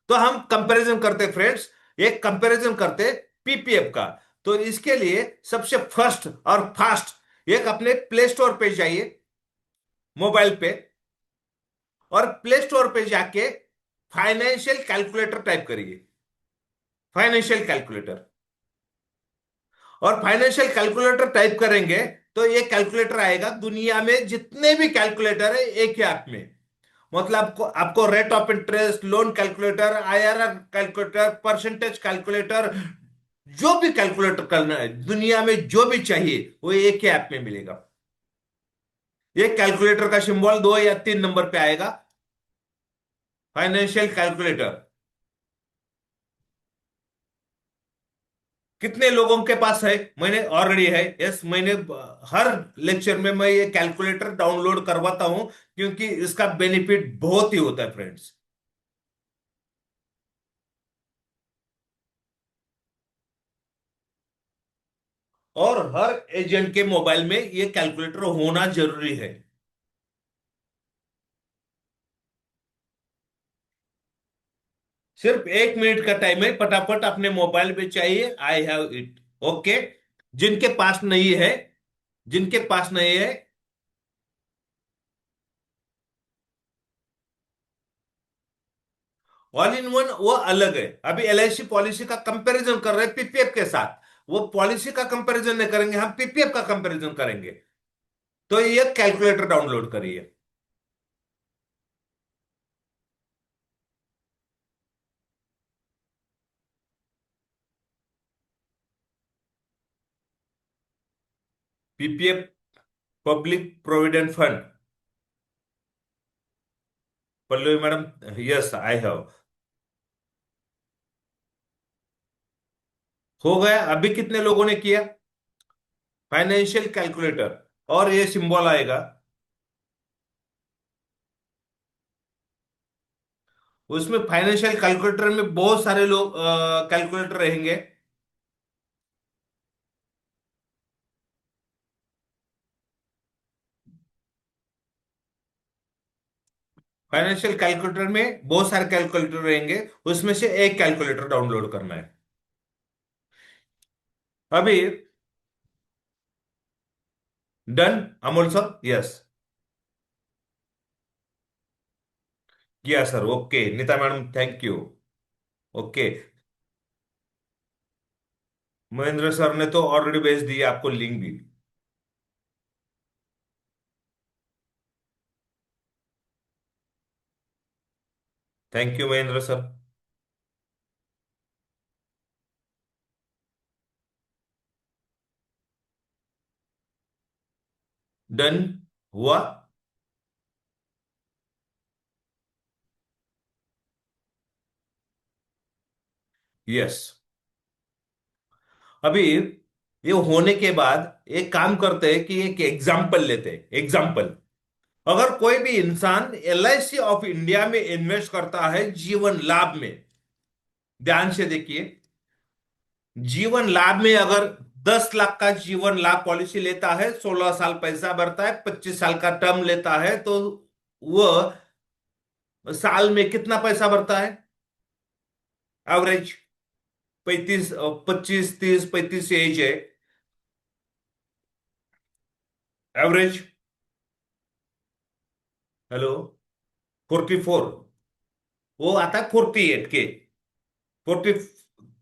तो हम कंपैरिजन करते फ्रेंड्स, एक कंपैरिजन करते पीपीएफ का। तो इसके लिए सबसे फर्स्ट और फास्ट, एक अपने प्ले स्टोर पे जाइए, मोबाइल पे, और प्ले स्टोर पे जाके फाइनेंशियल कैलकुलेटर टाइप करिए, फाइनेंशियल कैलकुलेटर। और फाइनेंशियल कैलकुलेटर टाइप करेंगे तो ये कैलकुलेटर आएगा, दुनिया में जितने भी कैलकुलेटर है एक ही ऐप में। मतलब आपको आपको rate of interest, loan calculator, IRR calculator, percentage calculator, जो भी कैलकुलेटर करना है दुनिया में, जो भी चाहिए वो एक ही ऐप में मिलेगा। ये कैलकुलेटर का सिंबल 2 या 3 नंबर पे आएगा, फाइनेंशियल कैलकुलेटर। कितने लोगों के पास है, मैंने ऑलरेडी है, यस, मैंने हर लेक्चर में मैं ये कैलकुलेटर डाउनलोड करवाता हूं, क्योंकि इसका बेनिफिट बहुत ही होता है फ्रेंड्स। और हर एजेंट के मोबाइल में ये कैलकुलेटर होना जरूरी है। सिर्फ 1 मिनट का टाइम है, फटाफट अपने मोबाइल में चाहिए, आई हैव इट। ओके, जिनके पास नहीं है, जिनके पास नहीं है, ऑल इन वन वो अलग है। अभी एलआईसी पॉलिसी का कंपैरिजन कर रहे हैं पीपीएफ के साथ, वो पॉलिसी का कंपैरिजन नहीं करेंगे, हम पीपीएफ का कंपैरिजन करेंगे। तो ये कैलकुलेटर डाउनलोड करिए। PPF, public provident fund, Pallavi madam, yes I have. हो गया, अभी कितने लोगों ने किया, फाइनेंशियल कैलकुलेटर, और ये सिंबल आएगा। उसमें फाइनेंशियल कैलकुलेटर में बहुत सारे लोग कैलकुलेटर रहेंगे। फाइनेंशियल कैलकुलेटर में बहुत सारे कैलकुलेटर रहेंगे, उसमें से एक कैलकुलेटर डाउनलोड करना है। अभी डन, अमोल सर, यस, किया sir, okay, Neeta madam thank you. Okay, Mahendra sir ने तो ऑलरेडी भेज दिया आपको लिंक भी। Thank you Mahendra sir. Done हुआ। यस। अभी ये होने के बाद एक काम करते हैं कि एक एग्जाम्पल लेते हैं। एग्जाम्पल, अगर कोई भी इंसान LIC ऑफ इंडिया में इन्वेस्ट करता है जीवन लाभ में, ध्यान से देखिए, जीवन लाभ में अगर 10 लाख का जीवन लाभ पॉलिसी लेता है, 16 साल पैसा भरता है, 25 साल का टर्म लेता है, तो वह साल में कितना पैसा भरता है? एवरेज 35, 25, 30, 35 एज है, एवरेज। हेलो? 44। वो आता है 48 के। 40।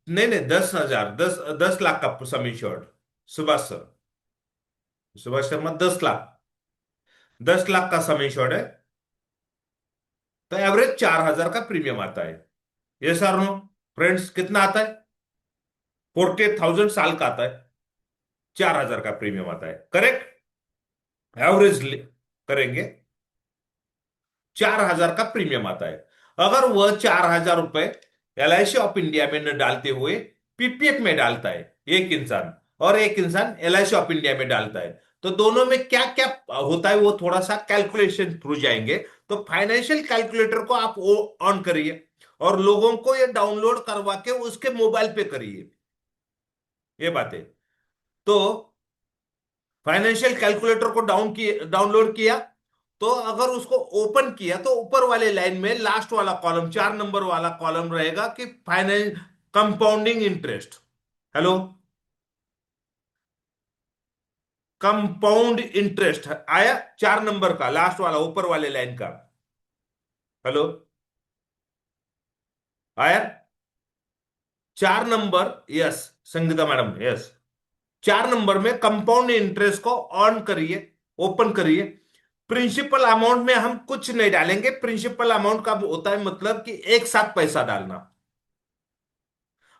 नहीं नहीं, 10,000, 10 लाख का सम इंश्योर्ड। सुभाष सर, सुभाष शर्मा, 10 लाख, 10 लाख का सम इंश्योर्ड है। तो एवरेज 4,000 का प्रीमियम आता है। ये सर नो फ्रेंड्स, कितना आता है? 48,000 साल का आता है, 4,000 का प्रीमियम आता है, करेक्ट? एवरेज करेंगे, 4,000 का प्रीमियम आता है। अगर वह 4,000 रुपए LIC ऑफ इंडिया में न डालते हुए PPF में डालता है, एक इंसान, और एक इंसान LIC ऑफ इंडिया में डालता है, तो दोनों में क्या क्या होता है वो थोड़ा सा कैलकुलेशन थ्रू जाएंगे। तो फाइनेंशियल कैलकुलेटर को आप ऑन करिए और लोगों को ये डाउनलोड करवा के उसके मोबाइल पे करिए ये बातें। तो फाइनेंशियल कैलकुलेटर को डाउनलोड किया, तो अगर उसको ओपन किया तो ऊपर वाले लाइन में लास्ट वाला कॉलम, 4 नंबर वाला कॉलम रहेगा कि finance compounding interest. Hello? Compound interest आया, 4 नंबर का लास्ट वाला ऊपर वाले लाइन का। हेलो? आया 4 number? Yes, Sangeeta madam, yes. 4 number में कंपाउंड इंटरेस्ट को ऑन करिए, ओपन करिए। प्रिंसिपल अमाउंट में हम कुछ नहीं डालेंगे। प्रिंसिपल अमाउंट का होता है मतलब कि एक साथ पैसा डालना।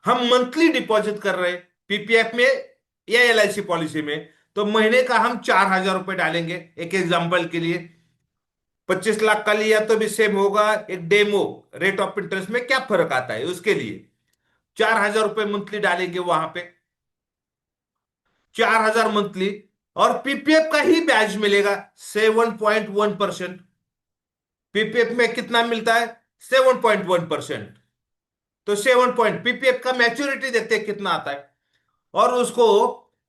हम मंथली डिपॉजिट कर रहे हैं PPF में या LIC पॉलिसी में, तो महीने का हम 4,000 रुपए डालेंगे। एक एग्जांपल के लिए 25 लाख का लिया तो भी सेम होगा। एक डेमो रेट ऑफ इंटरेस्ट में क्या फर्क आता है उसके लिए 4,000 रुपए मंथली डालेंगे वहां पे, 4,000 मंथली। और PPF का ही ब्याज मिलेगा 7.1%। PPF में कितना मिलता है? 7.1%। तो 7 PPF का मैच्योरिटी देखते हैं कितना आता है, और उसको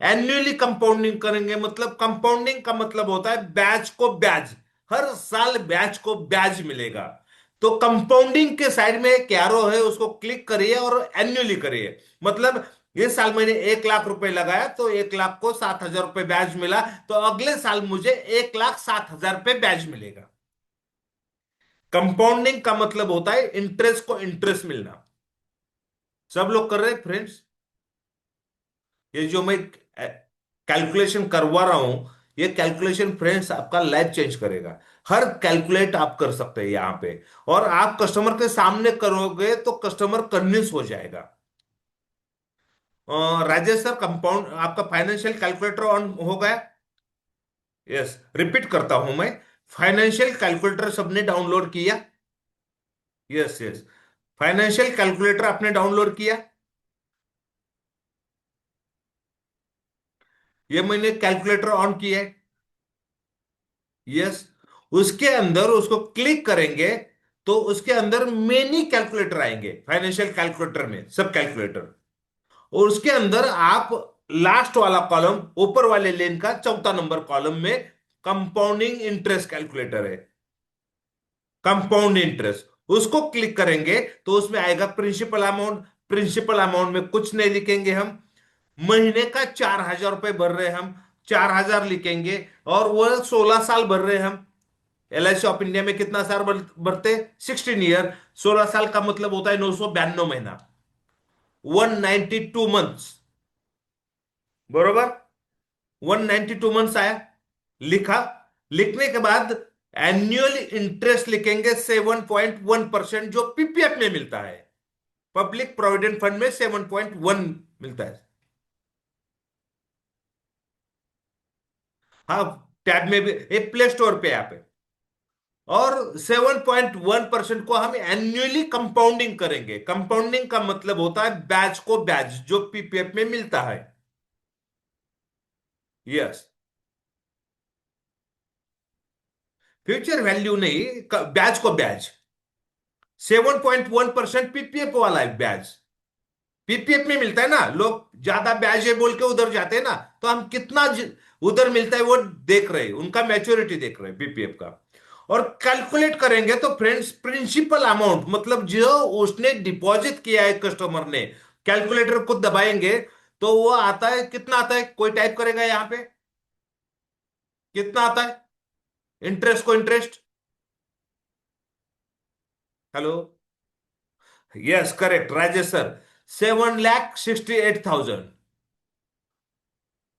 एनुअली कंपाउंडिंग करेंगे। मतलब कंपाउंडिंग का मतलब होता है ब्याज को ब्याज, हर साल ब्याज को ब्याज मिलेगा। तो कंपाउंडिंग के साइड में एक एरो है, उसको क्लिक करिए और एन्युअली करिए। मतलब इस साल मैंने 1 लाख रुपए लगाया तो 1 लाख को 7,000 रुपए ब्याज मिला, तो अगले साल मुझे 1,07,000 रुपए ब्याज मिलेगा। कंपाउंडिंग का मतलब होता है इंटरेस्ट को इंटरेस्ट मिलना। सब लोग कर रहे हैं फ्रेंड्स? ये जो मैं कैलकुलेशन करवा रहा हूं, ये कैलकुलेशन फ्रेंड्स आपका लाइफ चेंज करेगा। हर कैलकुलेट आप कर सकते हैं यहां पे, और आप कस्टमर के सामने करोगे तो कस्टमर कन्विंस हो जाएगा। राजेश सर, कंपाउंड आपका फाइनेंशियल कैलकुलेटर ऑन हो गया? यस, रिपीट करता हूं मैं, फाइनेंशियल कैलकुलेटर सबने डाउनलोड किया? यस यस, फाइनेंशियल कैलकुलेटर आपने डाउनलोड किया? ये मैंने कैलकुलेटर ऑन किया है। यस। उसके अंदर उसको क्लिक करेंगे तो उसके अंदर मेनी कैलकुलेटर आएंगे, फाइनेंशियल कैलकुलेटर में सब कैलकुलेटर। और उसके अंदर आप लास्ट वाला कॉलम, ऊपर वाले लेन का 4था नंबर कॉलम में कंपाउंडिंग इंटरेस्ट कैलकुलेटर है, कंपाउंड इंटरेस्ट। उसको क्लिक करेंगे तो उसमें आएगा प्रिंसिपल अमाउंट। प्रिंसिपल अमाउंट में कुछ नहीं लिखेंगे हम, महीने का 4,000 रुपए भर रहे हैं हम, 4,000 लिखेंगे। और वह 16 साल भर रहे हैं हम। LIC ऑफ इंडिया में कितना साल भरते? 16 ईयर। 16 साल का मतलब होता है 992 महीना, 192 मंथ्स, बरोबर? 192 मंथ्स आया, लिखा। लिखने के बाद एनुअल इंटरेस्ट लिखेंगे 7.1%, जो PPF में मिलता है, पब्लिक प्रोविडेंट फंड में 7.1 मिलता है। हाँ, टैब में भी, ये प्ले स्टोर पे ऐप है। और 7.1% को हम एनुअली कंपाउंडिंग करेंगे। कंपाउंडिंग का मतलब होता है बैच को बैच जो पीपीएफ में मिलता है। यस, फ्यूचर वैल्यू नहीं, बैच को बैच। 7.1% पीपीएफ वाला है ब्याज, पीपीएफ में मिलता है ना। लोग ज्यादा ब्याज है बोल के उधर जाते हैं ना, तो हम कितना उधर मिलता है वो देख रहे हैं, उनका मैच्योरिटी देख रहे हैं पीपीएफ का। और कैलकुलेट करेंगे तो फ्रेंड्स, प्रिंसिपल अमाउंट मतलब जो उसने डिपॉजिट किया है कस्टमर ने, कैलकुलेटर को दबाएंगे तो वो आता है, कितना आता है, कोई टाइप करेगा यहां पे, कितना आता है इंटरेस्ट को, interest. Hello, yes correct Rajesh sir, 7,68,000।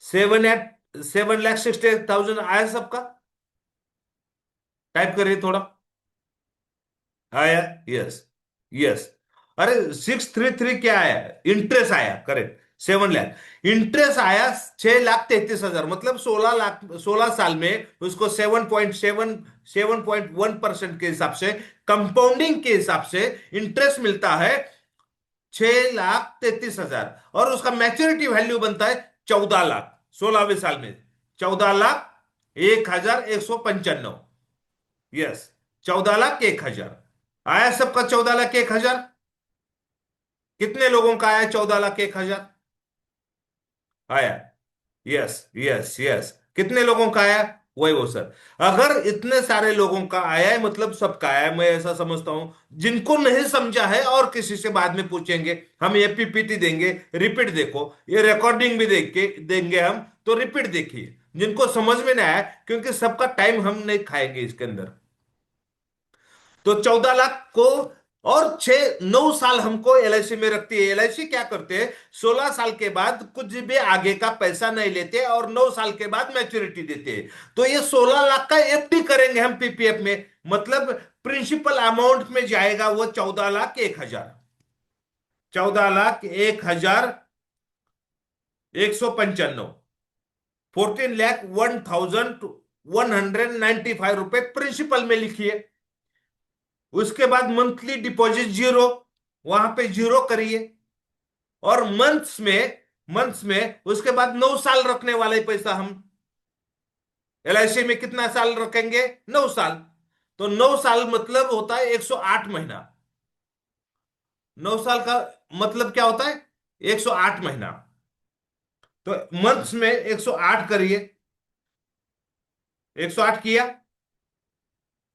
7,68,000 आया सबका, टाइप करिए थोड़ा। आया, यस, यस। अरे 633 क्या आया, इंटरेस्ट आया, करेक्ट, 7 लाख इंटरेस्ट आया। 6,33,000 मतलब 16 लाख, 16 साल में उसको 7.1% के हिसाब से, कंपाउंडिंग के हिसाब से इंटरेस्ट मिलता है 6,33,000। और उसका मैच्योरिटी वैल्यू बनता है 14 लाख 16वें साल में, 14,01,195। यस, 14,01,000 आया सबका, 14,01,000। कितने लोगों का आया 14,01,000 आया? Yes, yes, yes. कितने लोगों का आया? वही वो सर, अगर इतने सारे लोगों का आया है मतलब सबका आया है, मैं ऐसा समझता हूं। जिनको नहीं समझा है और किसी से बाद में पूछेंगे, हम ये पीपीटी देंगे, रिपीट देखो, ये रिकॉर्डिंग भी देख के देंगे हम, तो रिपीट देखिए जिनको समझ में नहीं आया, क्योंकि सबका टाइम हम नहीं खाएंगे इसके अंदर। तो 14 लाख को, और 6 9 साल हमको एलआईसी में रखती है। एलआईसी क्या करते हैं, 16 साल के बाद कुछ भी आगे का पैसा नहीं लेते और 9 साल के बाद मैच्योरिटी देते हैं। तो ये 16 लाख का एफडी करेंगे हम पीपीएफ में, मतलब प्रिंसिपल अमाउंट में जाएगा वो 14,01,000, 14,01,195, 14,01,195 रुपए प्रिंसिपल में लिखिए। उसके बाद मंथली डिपॉजिट जीरो, वहां पे जीरो करिए। और मंथ्स में उसके बाद 9 साल रखने वाले पैसा हम एलआईसी में कितना साल रखेंगे, 9 साल। तो 9 साल मतलब होता है 108 महीना। 9 साल का मतलब क्या होता है, 108 महीना। तो मंथ्स में 108 करिए, 108 किया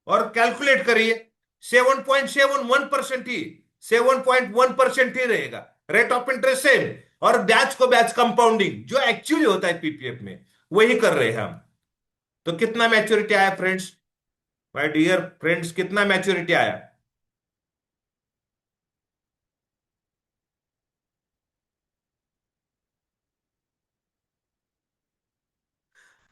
और कैलकुलेट करिए। 7.71% ही, 7.1% ही रहेगा रेट ऑफ इंटरेस्ट सेम। और ब्याज को ब्याज कंपाउंडिंग जो एक्चुअली होता है पीपीएफ में, वही कर रहे हैं हम। तो कितना मैच्योरिटी आया फ्रेंड्स, माय डियर फ्रेंड्स, कितना मैच्योरिटी आया?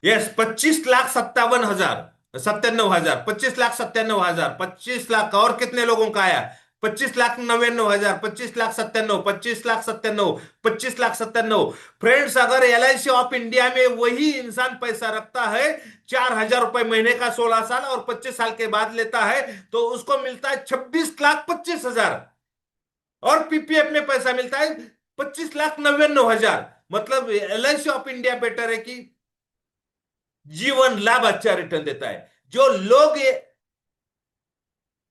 यस, 25,97,000, 97,000, 25,97,000, 25 लाख। और कितने लोगों का आया? 25,99,000, 25,97,000, 25,97,000, 25,97,000। फ्रेंड्स, अगर एलआईसी ऑफ इंडिया में वही इंसान पैसा रखता है 4,000 रुपए महीने का, 16 साल और 25 साल के बाद लेता है, तो उसको मिलता है 26,25,000। और पीपीएफ में पैसा मिलता है 25,99,000। मतलब एलआईसी ऑफ इंडिया बेटर है कि जीवन लाभ अच्छा रिटर्न देता है। जो लोग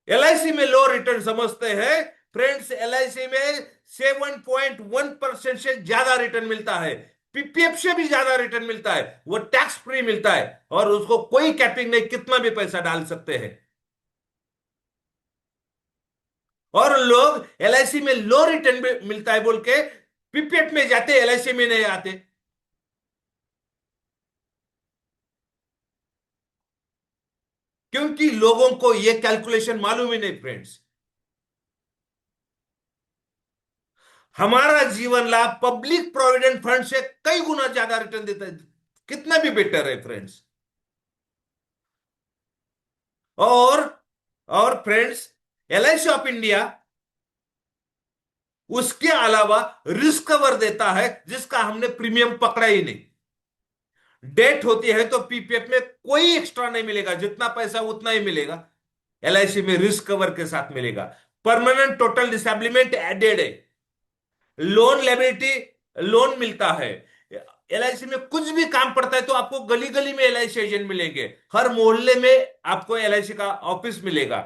एलआईसी में लो रिटर्न समझते हैं, फ्रेंड्स, एलआईसी में 7.1% से ज्यादा रिटर्न मिलता है, पीपीएफ से भी ज्यादा रिटर्न मिलता है। वो टैक्स फ्री मिलता है और उसको कोई कैपिंग नहीं, कितना भी पैसा डाल सकते हैं। और लोग एलआईसी में लो रिटर्न मिलता है बोल के पीपीएफ में जाते, एलआईसी में नहीं आते। क्योंकि लोगों को यह कैलकुलेशन मालूम ही नहीं फ्रेंड्स। हमारा जीवन लाभ पब्लिक प्रोविडेंट फंड से कई गुना ज्यादा रिटर्न देता है, कितना भी बेटर है फ्रेंड्स। और और फ्रेंड्स, एलआईसी ऑफ इंडिया उसके अलावा रिस्क कवर देता है जिसका हमने प्रीमियम पकड़ा ही नहीं। डेथ होती है तो पीपीएफ में कोई एक्स्ट्रा नहीं मिलेगा, जितना पैसा उतना ही मिलेगा। एलआईसी में रिस्क कवर के साथ मिलेगा। परमानेंट टोटल डिसेबलमेंट एडेड है। लोन लेबिलिटी, लोन मिलता है। एलआईसी में कुछ भी काम पड़ता है तो आपको गली गली में एलआईसी एजेंट मिलेंगे, हर मोहल्ले में आपको एलआईसी का ऑफिस मिलेगा।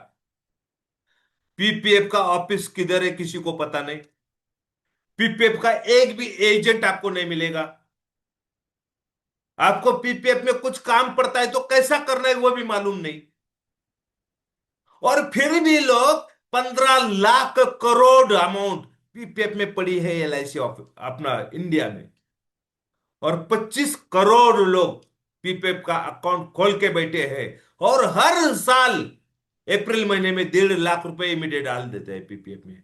पीपीएफ का ऑफिस किधर है किसी को पता नहीं। पीपीएफ का एक भी एजेंट आपको नहीं मिलेगा। आपको पीपीएफ में कुछ काम पड़ता है तो कैसा करना है वो भी मालूम नहीं। और फिर भी लोग 15 लाख करोड़ अमाउंट पीपीएफ में पड़ी है एलआईसी अपना इंडिया में। और 25 करोड़ लोग पीपीएफ का अकाउंट खोल के बैठे हैं। और हर साल अप्रैल महीने में 1.5 लाख रुपए इमीडिएट डाल देते हैं पीपीएफ में।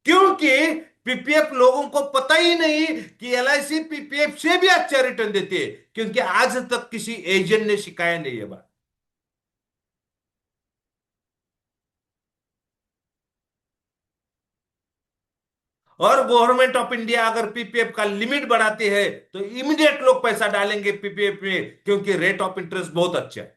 क्योंकि पीपीएफ लोगों को पता ही नहीं कि एलआईसी पीपीएफ से भी अच्छा रिटर्न देती है, क्योंकि आज तक किसी एजेंट ने सिखाया नहीं है बात। और गवर्नमेंट ऑफ इंडिया अगर पीपीएफ का लिमिट बढ़ाती है तो इमीडिएट लोग पैसा डालेंगे पीपीएफ में, क्योंकि रेट ऑफ इंटरेस्ट बहुत अच्छा है।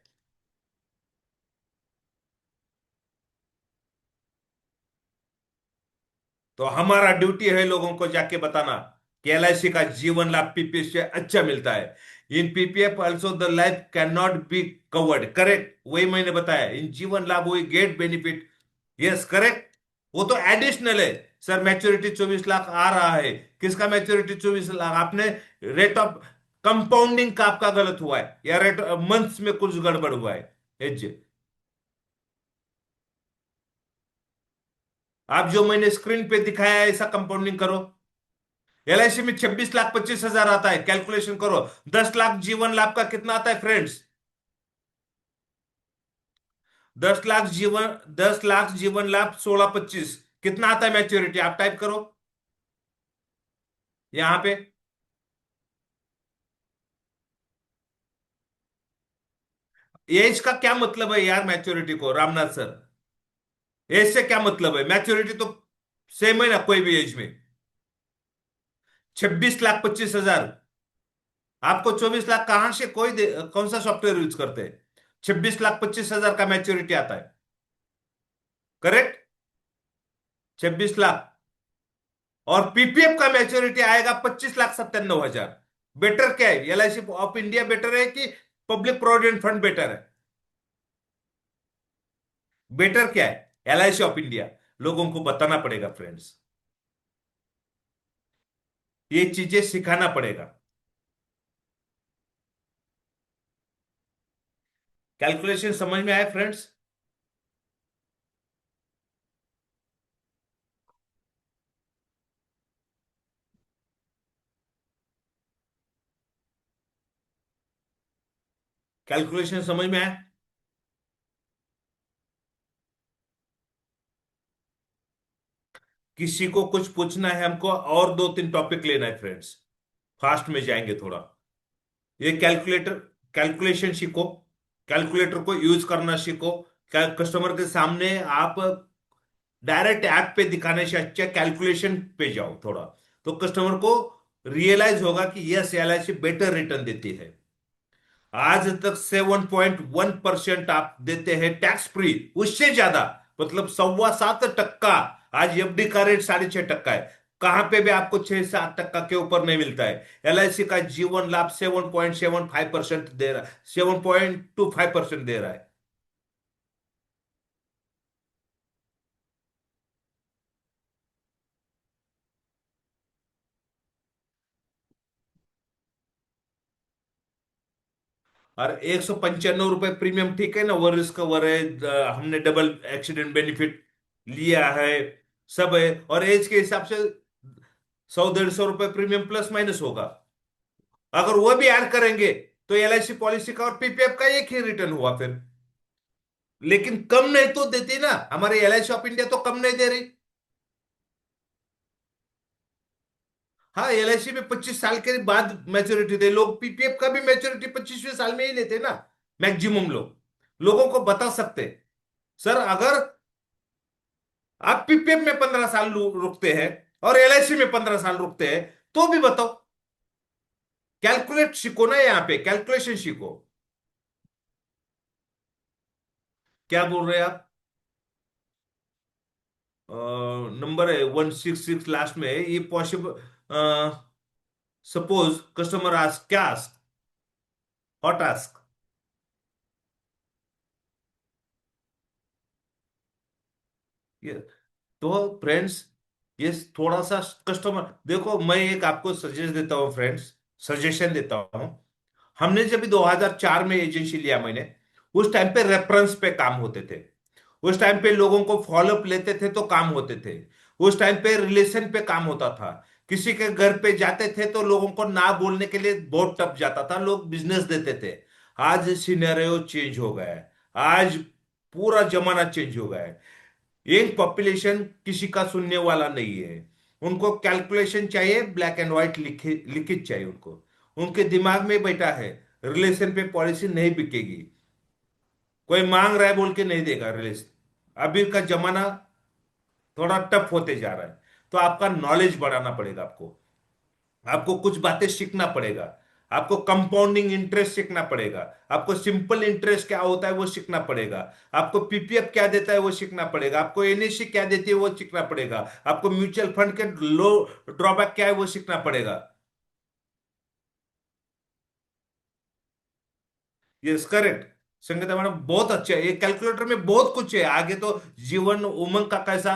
तो हमारा ड्यूटी है लोगों को जाके बताना कि एलआईसी का जीवन लाभ पीपीएफ से अच्छा मिलता है। In PPF also the life can not be covered, correct, वही मैंने बताया। इन जीवन लाभ वही गेट बेनिफिट, यस करेक्ट। वो तो एडिशनल है। सर मैच्योरिटी 24 लाख आ रहा है, किसका मैच्योरिटी 24 लाख? आपने रेट ऑफ कंपाउंडिंग का आपका गलत हुआ है, या रेट मंथ्स में कुछ गड़बड़ हुआ है। एज आप जो मैंने स्क्रीन पे दिखाया है ऐसा कंपाउंडिंग करो। एलआईसी में 26,25,000 आता है, कैलकुलेशन करो। 10 लाख जीवन लाभ का कितना आता है फ्रेंड्स? 10 लाख जीवन लाभ 16,25 कितना आता है मैच्योरिटी? आप टाइप करो यहां पे। एज का क्या मतलब है यार मैच्योरिटी को, रामनाथ सर? एज से क्या मतलब है? मैच्योरिटी तो सेम है ना कोई भी एज में। 26,25,000। आपको 24 लाख कहां से कौन सा सॉफ्टवेयर यूज करते हैं? 26,25,000 का मैच्योरिटी आता है, करेक्ट? 26 लाख। और पीपीएफ का मैच्योरिटी आएगा 25,97,000। बेटर क्या है, एलआईसी ऑफ इंडिया बेटर है कि पब्लिक प्रोविडेंट फंड बेटर है? बेटर क्या है? LIC of India. लोगों को बताना पड़ेगा फ्रेंड्स, ये चीजें सिखाना पड़ेगा। कैलकुलेशन समझ में आया फ्रेंड्स? कैलकुलेशन समझ में आया? किसी को कुछ पूछना है हमको, और 2-3 टॉपिक लेना है फ्रेंड्स, फास्ट में जाएंगे थोड़ा। ये कैलकुलेटर, कैलकुलेशन सीखो, कैलकुलेटर को यूज करना सीखो। कस्टमर के सामने आप डायरेक्ट ऐप पे दिखाने से अच्छा कैलकुलेशन पे जाओ थोड़ा, तो कस्टमर को रियलाइज होगा कि यस एलआईसी बेटर रिटर्न देती है। आज तक 7.1% आप देते हैं टैक्स फ्री, उससे ज्यादा, मतलब 7.25%। आज एफडी का रेट 6.5% है। कहां पे भी आपको 6-7% के ऊपर नहीं मिलता है। एलआईसी का जीवन लाभ 7.75% दे रहा है, 7.25% दे रहा है। और 195 रुपए प्रीमियम, ठीक है ना, वो रिस्क कवर है, हमने डबल एक्सीडेंट बेनिफिट लिया है, सब है। और एज के हिसाब से 100-150 रुपए प्रीमियम प्लस माइनस होगा। अगर वो भी ऐड करेंगे तो एलआईसी पॉलिसी का और पीपीएफ का एक ही रिटर्न हुआ फिर। लेकिन कम नहीं तो देती ना, हमारे एलआईसी ऑफ इंडिया तो कम नहीं दे रही। हाँ, एलआईसी में 25 साल के बाद मैच्योरिटी दे, लोग पीपीएफ का भी मैच्योरिटी 25वें साल में ही लेते ना मैक्सिमम लोग। लोगों को बता सकते सर, अगर आप पीपीएफ में 15 साल रुकते हैं और एलआईसी में 15 साल रुकते हैं तो भी बताओ। कैलकुलेट सीखो ना, यहाँ पे कैलकुलेशन सीखो। क्या बोल रहे हैं आप? नंबर है 166 लास्ट में, ये पॉसिबल। सपोज कस्टमर आस्क, क्या आस्क? Hot ask. ये तो फ्रेंड्स, ये थोड़ा सा कस्टमर देखो, मैं एक आपको सजेस्ट देता हूँ फ्रेंड्स, सजेशन देता हूँ। हमने जब भी 2004 में एजेंसी लिया मैंने, उस टाइम पे रेफरेंस पे काम होते थे। उस टाइम पे लोगों को फॉलोअप लेते थे तो काम होते थे। उस टाइम पे रिलेशन पे काम होता था। किसी के घर पे जाते थे तो लोगों को ना बोलने के लिए बहुत टप जाता था, लोग बिजनेस देते थे। आज सिनेरियो चेंज हो गया है। आज पूरा जमाना चेंज हो गया है। यंग पॉपुलेशन किसी का सुनने वाला नहीं है। उनको कैलकुलेशन चाहिए, ब्लैक एंड व्हाइट लिखे लिखित चाहिए उनको। उनके दिमाग में बैठा है, रिलेशन पे पॉलिसी नहीं बिकेगी। कोई मांग रहा है बोल के नहीं देगा रिलेशन। अभी का जमाना थोड़ा टफ होते जा रहा है। तो आपका नॉलेज बढ़ाना पड़ेगा आपको। आपको कुछ बातें सीखना पड़ेगा। आपको कंपाउंडिंग इंटरेस्ट सीखना पड़ेगा। आपको सिंपल इंटरेस्ट क्या होता है वो सीखना पड़ेगा। आपको पीपीएफ क्या देता है वो सीखना पड़ेगा। आपको एनएससी क्या देती है वो सीखना पड़ेगा। आपको म्यूचुअल फंड के लो ड्रॉबैक क्या है वो सीखना पड़ेगा। Yes, correct. संगीता मैडम बहुत अच्छे है, ये कैलकुलेटर में बहुत कुछ है आगे तो। जीवन उमंग का कैसा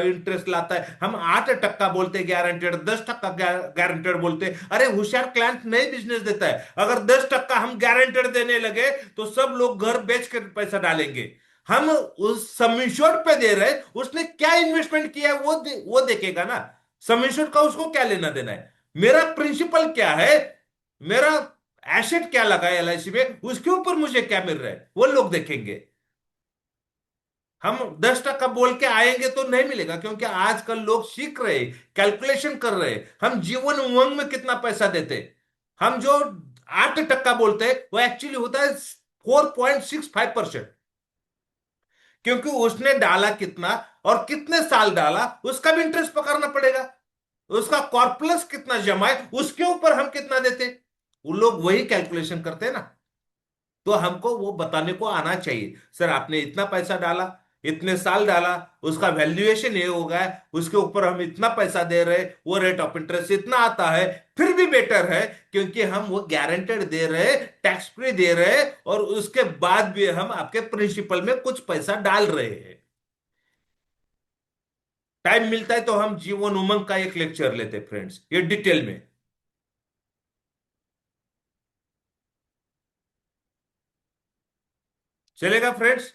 इंटरेस्ट लाता है, हम 8% बोलते हैं गारंटेड, 10% गारंटेड बोलते हैं। अरे होशियार क्लाइंट नहीं बिजनेस देता है। अगर 10% हम गारंटेड देने लगे तो सब लोग घर बेच कर पैसा डालेंगे। हम उस सम इंश्योर्ड पे दे रहे हैं, उसने क्या इन्वेस्टमेंट किया है वो देखेगा ना। सम इंश्योर्ड का उसको क्या लेना देना है। मेरा प्रिंसिपल क्या है, मेरा एसेट क्या लगा है एलआईसी में, उसके ऊपर मुझे क्या मिल रहा है वो लोग देखेंगे। हम 10% बोल के आएंगे तो नहीं मिलेगा, क्योंकि आजकल लोग सीख रहे, कैलकुलेशन कर रहे। हम जीवन उमंग में कितना पैसा देते, हम जो 8% बोलते हैं वो एक्चुअली होता है 4.65%। क्योंकि उसने डाला कितना और कितने साल डाला उसका भी इंटरेस्ट पकड़ना पड़ेगा। उसका कॉर्पस कितना जमा है उसके ऊपर हम कितना देते, वो लोग वही कैलकुलेशन करते हैं ना। तो हमको वो बताने को आना चाहिए, सर आपने इतना पैसा डाला, इतने साल डाला, उसका वैल्यूएशन ये हो गया है, उसके ऊपर हम इतना पैसा दे रहे हैं, वो रेट ऑफ इंटरेस्ट इतना आता है। फिर भी बेटर है, क्योंकि हम वो गारंटेड दे रहे हैं, टैक्स फ्री दे रहे हैं, और उसके बाद भी हम आपके प्रिंसिपल में कुछ पैसा डाल रहे हैं। टाइम मिलता है तो हम जीवन उमंग का एक लेक्चर लेते फ्रेंड्स, ये डिटेल में। चलेगा फ्रेंड्स?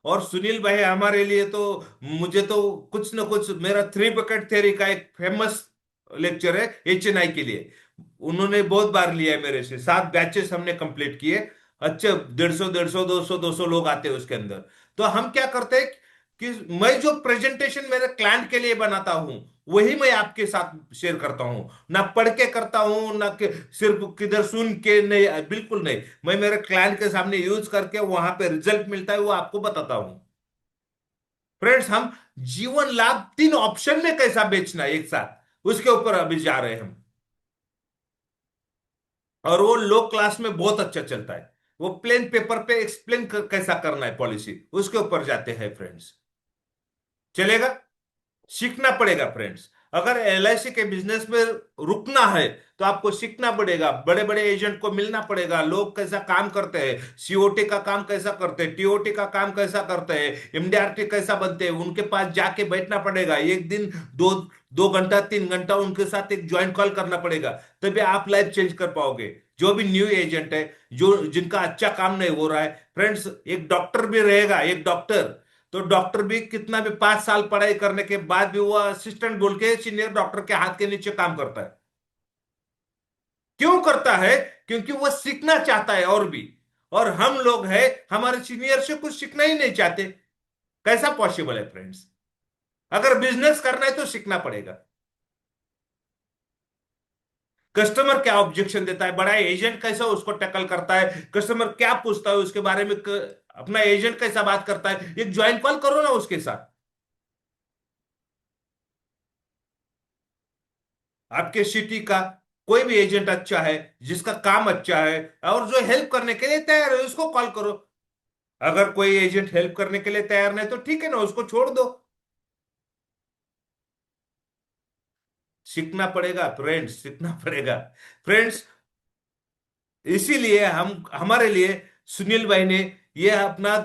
और सुनील भाई हमारे लिए तो, मुझे तो कुछ ना कुछ, मेरा 3 बकेट थ्योरी का एक फेमस लेक्चर है एचएनआई के लिए। उन्होंने बहुत बार लिया है मेरे से, 7 बैचेस हमने कंप्लीट किए। अच्छे 150 150 200 लोग आते हैं उसके अंदर। तो हम क्या करते हैं कि मैं जो प्रेजेंटेशन मेरे क्लाइंट के लिए बनाता हूं वही मैं आपके साथ शेयर करता हूं। ना पढ़ के करता हूं, ना सिर्फ किधर सुन के, नहीं, बिल्कुल नहीं। मैं मेरे क्लाइंट के सामने यूज करके वहां पे रिजल्ट मिलता है वो आपको बताता हूं। फ्रेंड्स, हम जीवन लाभ 3 ऑप्शन में कैसा बेचना है एक साथ, उसके ऊपर अभी जा रहे हैं हम। और वो लो क्लास में बहुत अच्छा चलता है। वो प्लेन पेपर पे एक्सप्लेन कैसा करना है पॉलिसी, उसके ऊपर जाते हैं फ्रेंड्स। चलेगा? सीखना पड़ेगा फ्रेंड्स। अगर एलआईसी के बिजनेस में रुकना है तो आपको सीखना पड़ेगा। बड़े बड़े एजेंट को मिलना पड़ेगा, लोग कैसा काम करते हैं, सीओटी का काम कैसा करते हैं, टीओटी का काम कैसा करते हैं, एमडीआरटी कैसा बनते हैं, उनके पास जाके बैठना पड़ेगा एक दिन, दो 2 घंटा 3 घंटा उनके साथ एक ज्वाइंट कॉल करना पड़ेगा। तभी आप लाइफ चेंज कर पाओगे। जो भी न्यू एजेंट है, जो जिनका अच्छा काम नहीं हो रहा है फ्रेंड्स, एक डॉक्टर भी रहेगा, एक डॉक्टर। तो डॉक्टर भी कितना भी 5 साल पढ़ाई करने के बाद भी वो असिस्टेंट बोल के सीनियर डॉक्टर के हाथ के नीचे काम करता है। क्यों करता है? क्योंकि वो सीखना चाहता है और भी। और हम लोग हैं, हमारे सीनियर से कुछ सीखना ही नहीं चाहते। कैसा पॉसिबल है फ्रेंड्स? अगर बिजनेस करना है तो सीखना पड़ेगा। कस्टमर क्या ऑब्जेक्शन देता है, बड़ा एजेंट कैसा उसको टैकल करता है, कस्टमर क्या पूछता है उसके बारे में, अपना एजेंट कैसा बात करता है, एक ज्वाइन कॉल करो ना उसके साथ। आपके सिटी का कोई भी एजेंट अच्छा है, जिसका काम अच्छा है और जो हेल्प करने के लिए तैयार है, उसको कॉल करो। अगर कोई एजेंट हेल्प करने के लिए तैयार नहीं तो ठीक है ना, उसको छोड़ दो। सीखना पड़ेगा फ्रेंड्स, सीखना पड़ेगा फ्रेंड्स। इसीलिए हम हमारे लिए सुनील भाई ने ये अपना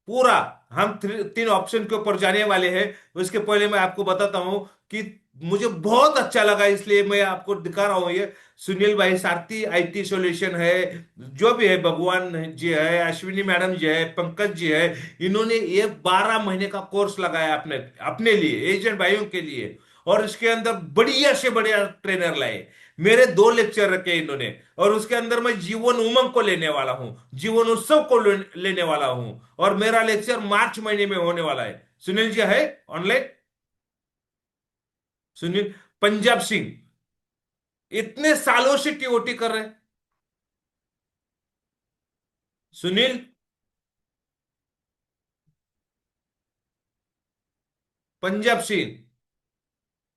पूरा, हम तीन ऑप्शन के ऊपर जाने वाले हैं। उसके पहले मैं आपको बताता हूं कि मुझे बहुत अच्छा लगा, इसलिए मैं आपको दिखा रहा हूं ये। सुनील भाई सारथी आईटी सॉल्यूशन है, जो भी है, भगवान जी है, अश्विनी मैडम जी है, पंकज जी है। इन्होंने ये 12 महीने का कोर्स लगाया अपने अपने लिए, एजेंट भाइयों के लिए। और इसके अंदर बढ़िया से बढ़िया ट्रेनर लाए। मेरे 2 लेक्चर रखे इन्होंने। और उसके अंदर मैं जीवन उमंग को लेने वाला हूं, जीवन उत्सव को लेने वाला हूं। और मेरा लेक्चर मार्च महीने में होने वाला है। सुनील जी है ऑनलाइन? सुनील, पंजाब सिंह, इतने सालों से टीओटी कर रहे हैं। सुनील, पंजाब सिंह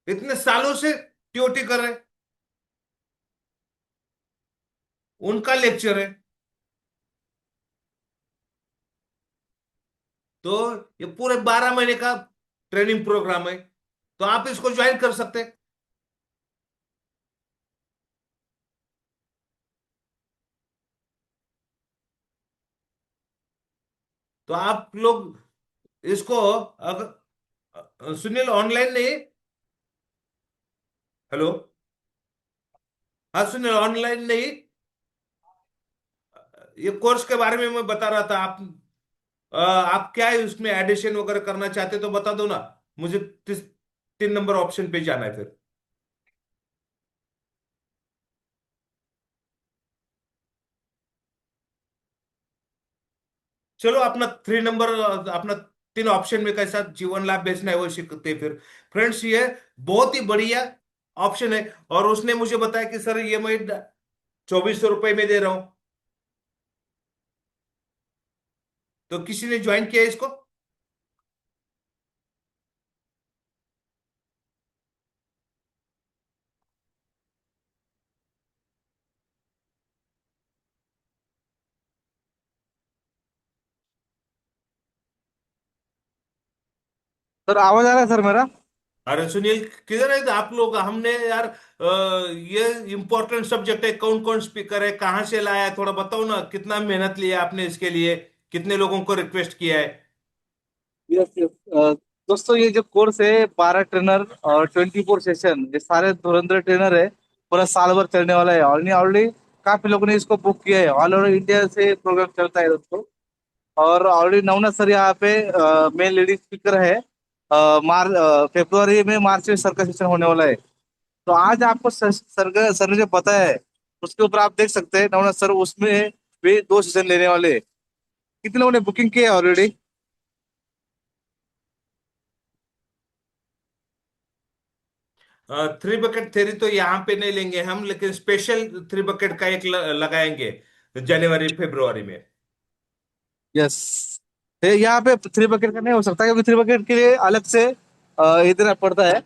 इतने सालों से टीओटी कर रहे हैं, उनका लेक्चर है। तो ये पूरे 12 महीने का ट्रेनिंग प्रोग्राम है, तो आप इसको ज्वाइन कर सकते हैं। तो आप लोग इसको, अगर सुनील ऑनलाइन नहीं? हेलो? हाँ सुनील, ऑनलाइन नहीं? ये कोर्स के बारे में मैं बता रहा था। आप क्या है उसमें एडिशन वगैरह करना चाहते तो बता दो ना। मुझे 3 नंबर ऑप्शन पे जाना है फिर। चलो अपना 3 नंबर, अपना 3 ऑप्शन में कैसा जीवन लाभ बेचना है वो सीखते हैं फिर। फ्रेंड्स, ये बहुत ही बढ़िया ऑप्शन है। और उसने मुझे बताया कि सर ये मैं 2400 रुपये में दे रहा हूं। तो किसी ने ज्वाइन किया इसको? सर आवाज आ रहा है सर मेरा? अरे सुनील, किधर है आप लोग? हमने यार ये इंपॉर्टेंट सब्जेक्ट है, कौन कौन स्पीकर है, कहाँ से लाया है, थोड़ा बताओ ना। कितना मेहनत लिया आपने इसके लिए? कितने लोगों को रिक्वेस्ट किया है? Yes yes. दोस्तों ये जो कोर्स है 12 ट्रेनर और 24 सेशन, ये सारे धुरंधर ट्रेनर है। पूरा साल भर चलने वाला है। ऑलरेडी काफी लोगों ने इसको बुक किया है। ऑल ओवर इंडिया से प्रोग्राम चलता है दोस्तों। और ऑलरेडी नवनाथ सर यहाँ पे मेन लेडीज स्पीकर है। फेब्रुवरी में, मार्च में सर का सेशन होने वाला है। तो आज आपको सर ने जो बताया है उसके ऊपर आप देख सकते हैं नवनाथ सर उसमें भी 2 सेशन लेने वाले हैं। कितने लोगों ने बुकिंग किया है ऑलरेडी? 3 बकेट थ्योरी तो यहाँ पे नहीं लेंगे हम, लेकिन स्पेशल 3 बकेट का एक लगाएंगे जनवरी फरवरी में। यस। यहाँ पे 3 बकेट का नहीं हो सकता क्योंकि 3 बकेट के लिए अलग से ये देना पड़ता है।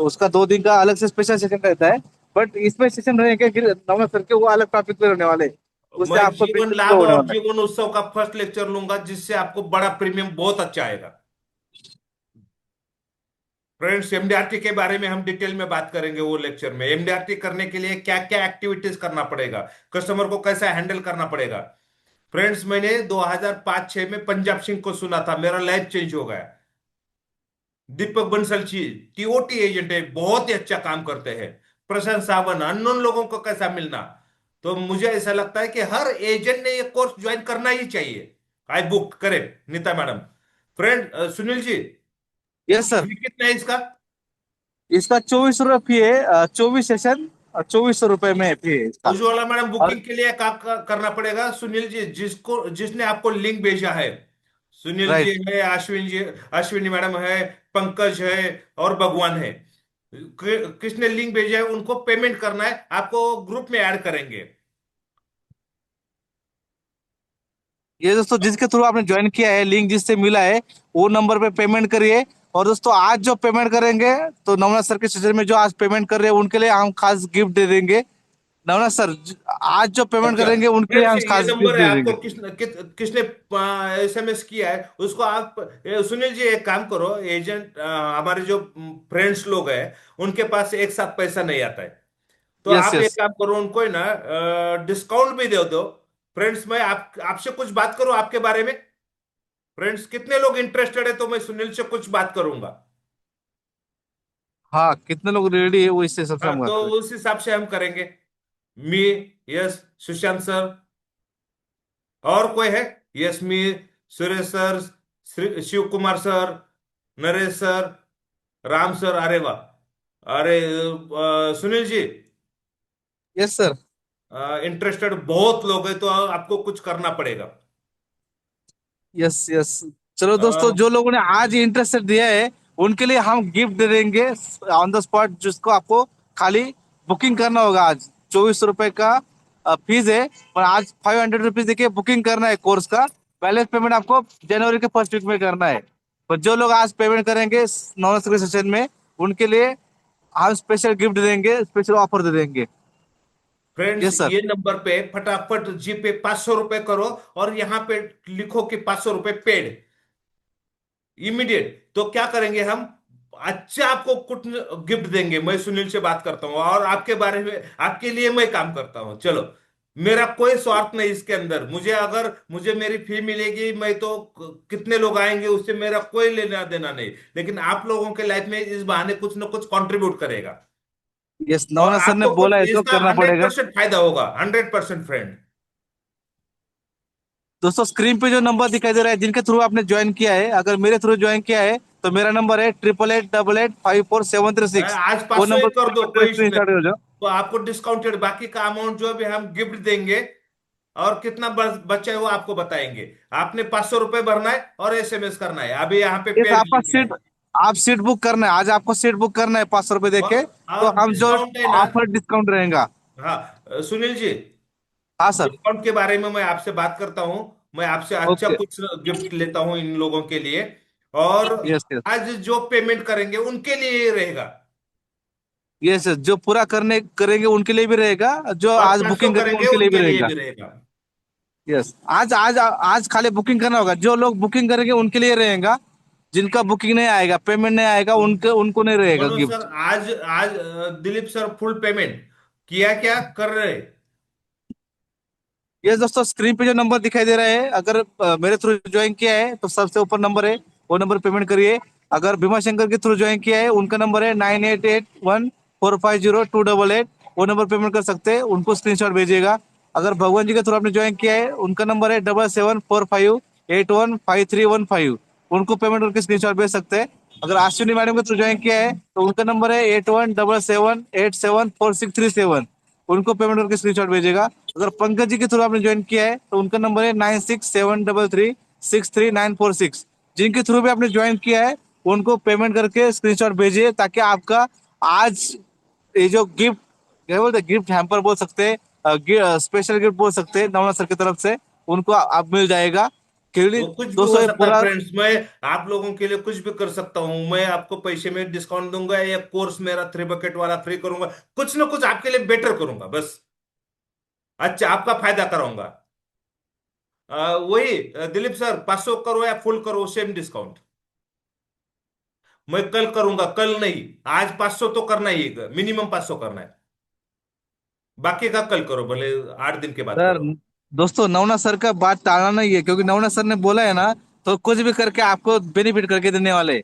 उसका 2 दिन का अलग से स्पेशल सेशन रहता है। बट इसमें सेशन रहेंगे कि नवनाथ सर के, वो अलग टॉपिक पे रहने वाले। उससे मैं आपको जीवन बेनिफिट लाभ होने और वाला है। जीवन उत्सव का फर्स्ट लेक्चर लूंगा, जिससे आपको बड़ा प्रीमियम बहुत अच्छा आएगा। फ्रेंड्स, एमडीआरटी के बारे में हम डिटेल में बात करेंगे वो लेक्चर में। एमडीआरटी करने के लिए क्या क्या एक्टिविटीज करना पड़ेगा, कस्टमर को कैसा हैंडल करना पड़ेगा। फ्रेंड्स, मैंने 2005-6 में पंजाब सिंह को सुना था, मेरा लाइफ चेंज हो गया। दीपक बंसल जी टीओटी एजेंट है, बहुत ही अच्छा काम करते हैं। प्रशांत सावन, अननोन लोगों को कैसा मिलना। तो मुझे ऐसा लगता है कि हर एजेंट ने ये कोर्स ज्वाइन करना ही चाहिए। आई बुक करें Nita madam. Friend Sunil ji, yes sir. फी कितना है इसका? इसका 2400 रुपये फी है। 24 सेशन 2400 रुपये में फी है इसका। उज्ज्वला मैडम, और बुकिंग के लिए क्या करना पड़ेगा? सुनील जी, जिसने आपको लिंक भेजा है, सुनील जी राइट। है, अश्विन जी, अश्विनी मैडम है, पंकज है और भगवान है। किसने लिंक भेजा है उनको पेमेंट करना है, आपको ग्रुप में ऐड करेंगे। ये दोस्तों जिसके थ्रू आपने ज्वाइन किया है, लिंक जिससे मिला है वो नंबर पे पेमेंट करिए। और दोस्तों आज जो पेमेंट करेंगे, तो नवनाथ सर के सेशन में जो आज पेमेंट कर रहे हैं उनके लिए हम खास गिफ्ट दे देंगे। नवनाथ सर आज जो पेमेंट अच्छा करेंगे उनके लिए फ्रेंड्स, हम ये खास गिफ्ट नंबर है दे आपको देंगे। किसने एसएमएस किया है उसको आप सुनील जी एक काम करो, एजेंट हमारे जो फ्रेंड्स लोग हैं उनके पास एक साथ पैसा नहीं आता है, तो यस आप एक यस। काम करो, उनको ही ना डिस्काउंट भी दे दो। फ्रेंड्स, मैं आपसे कुछ बात करूं आपके बारे में। फ्रेंड्स, कितने लोग इंटरेस्टेड है तो मैं सुनील से कुछ बात करूंगा। हाँ, कितने लोग रेडी है वो इससे सबसे हाँ, हम तो बात करें। उस हिसाब से हम करेंगे। मी, यस, सुशांत सर, और कोई है? Yes, me, Suresh sir, Shiv Kumar sir, Naresh sir, Ram sir, अरे वाह, अरे Sunil ji, yes sir. Interested बहुत लोग हैं तो आपको कुछ करना पड़ेगा। Yes yes. चलो दोस्तों, अ, जो लोगों ने आज इंटरेस्ट दिया है उनके लिए हम गिफ्ट दे देंगे ऑन द स्पॉट, जिसको आपको खाली बुकिंग करना होगा। आज 24 रुपए का फीस है, पर आज 500 रुपीज देके बुकिंग करना है कोर्स का। बैलेंस पेमेंट आपको जनवरी के फर्स्ट वीक में करना है। पर जो लोग आज पेमेंट करेंगे नॉन सेशन में, उनके लिए हम स्पेशल गिफ्ट देंगे, स्पेशल ऑफर दे देंगे। Friends, yes sir. ये नंबर पे फटाफट जी पे 500 रुपए करो और यहाँ पे लिखो कि 500 रुपए पेड, इमीडिएट। तो क्या करेंगे हम, अच्छा आपको कुछ गिफ्ट देंगे। मैं सुनील से बात करता हूँ और आपके बारे में, आपके लिए मैं काम करता हूँ। चलो, मेरा कोई स्वार्थ नहीं इसके अंदर। मुझे अगर मुझे मेरी फी मिलेगी, मैं तो कितने लोग आएंगे उससे मेरा कोई लेना देना नहीं, लेकिन आप लोगों के लाइफ में इस बहाने कुछ ना कुछ कंट्रीब्यूट करेगा यस, और नवना सर ने आपको बोला कुछ है तो इसका करना हंड्रेड पड़ेगा। परसेंट फायदा होगा, 100% फ्रेंड। दोस्तों स्क्रीन पे जो नंबर दिखाई दे रहा है जिनके थ्रू आपने ज्वाइन किया है, अगर मेरे थ्रू ज्वाइन किया है तो मेरा नंबर है 8888544736। आज वो 500 नंबर एक कर दो, पे कोई इशू स्क्रीन नहीं। शॉट हो जाओ। तो आपको डिस्काउंटेड बाकी का अमाउंट जो भी हम गिफ्ट देंगे और कितना बचा है वो आपको बताएंगे। आपने 500 रुपए भरना है और एसएमएस करना है, अभी यहाँ पे इस पेड आपका लिखा सीट, है। आप सीट बुक करना है आज, आपको सीट बुक करना है 500 रुपए दे के। तो और हम जो डिस्काउंट है ना। ऑफर डिस्काउंट रहेगा। हाँ, सुनील जी, हाँ सर। डिस्काउंट के बारे में मैं आपसे बात करता हूँ। मैं आपसे अच्छा ओके। कुछ गिफ्ट लेता हूँ इन लोगों के लिए। और यस यस। आज जो पेमेंट करेंगे उनके लिए ही रहेगा, यस यस, जो पूरा करने करेंगे उनके लिए भी रहेगा, जो और आज 500 बुकिंग करेंगे करेंगे उनके लिए भी उनके लिए रहेगा। भी रहेगा। यस, आज आज आज खाली बुकिंग करना होगा। जो लोग बुकिंग करेंगे उनके लिए रहेगा, जिनका बुकिंग नहीं आएगा, पेमेंट नहीं आएगा, उनके उनको नहीं रहेगा मनोज सर, गिफ्ट। आज आज दिलीप सर फुल पेमेंट किया क्या कर रहे? ये दोस्तों स्क्रीन पे जो नंबर दिखाई दे रहा है, अगर मेरे थ्रू ज्वाइन किया है तो सबसे ऊपर नंबर है, वो नंबर पेमेंट करिए। अगर भीमा शंकर के थ्रू ज्वाइन किया है उनका नंबर है 9881450288। वो नंबर पेमेंट कर सकते हैं, उनको स्क्रीनशॉट भेजिएगा। अगर भगवान जी के थ्रू आपने ज्वाइन किया है उनका नंबर है 7745815315। उनको पेमेंट करके स्क्रीनशॉट भेज सकते हैं। अगर अश्विनी मैडम के थ्रू ज्वाइन किया है तो उनका नंबर है 8177874637। उनको पेमेंट करके स्क्रीनशॉट भेजेगा। अगर पंकज जी के थ्रू आपने ज्वाइन किया है तो उनका नंबर है 9673363946। जिनके थ्रू भी आपने ज्वाइन किया है उनको पेमेंट करके स्क्रीनशॉट भेजिए, ताकि आपका आज ये जो गिफ्ट, क्या बोलते हैं, गिफ्ट हैम्पर बोल सकते हैं, स्पेशल गिफ्ट बोल सकते हैं नवना सर की तरफ से, उनको आप मिल जाएगा। क्योंकि वो कुछ भी हो दोस्तों ये सकता है पूरा, फ्रेंड्स, मैं आप लोगों के लिए कुछ भी कर सकता हूँ। मैं आपको पैसे में डिस्काउंट दूंगा या कोर्स मेरा 3 बकेट वाला फ्री करूंगा, कुछ ना कुछ आपके लिए बेटर करूंगा बस। अच्छा, आपका फायदा कराऊंगा। वही दिलीप सर, 500 करो या फुल करो, सेम डिस्काउंट। मैं कल करूंगा, कल नहीं, आज 500 तो करना ही है, मिनिमम 500 करना है। बाकी का कल करो, भले 8 दिन के बाद सर करो। दोस्तों नवना सर का बात टालना नहीं है, क्योंकि नवना सर ने बोला है ना, तो कुछ भी करके आपको बेनिफिट करके देने वाले हैं।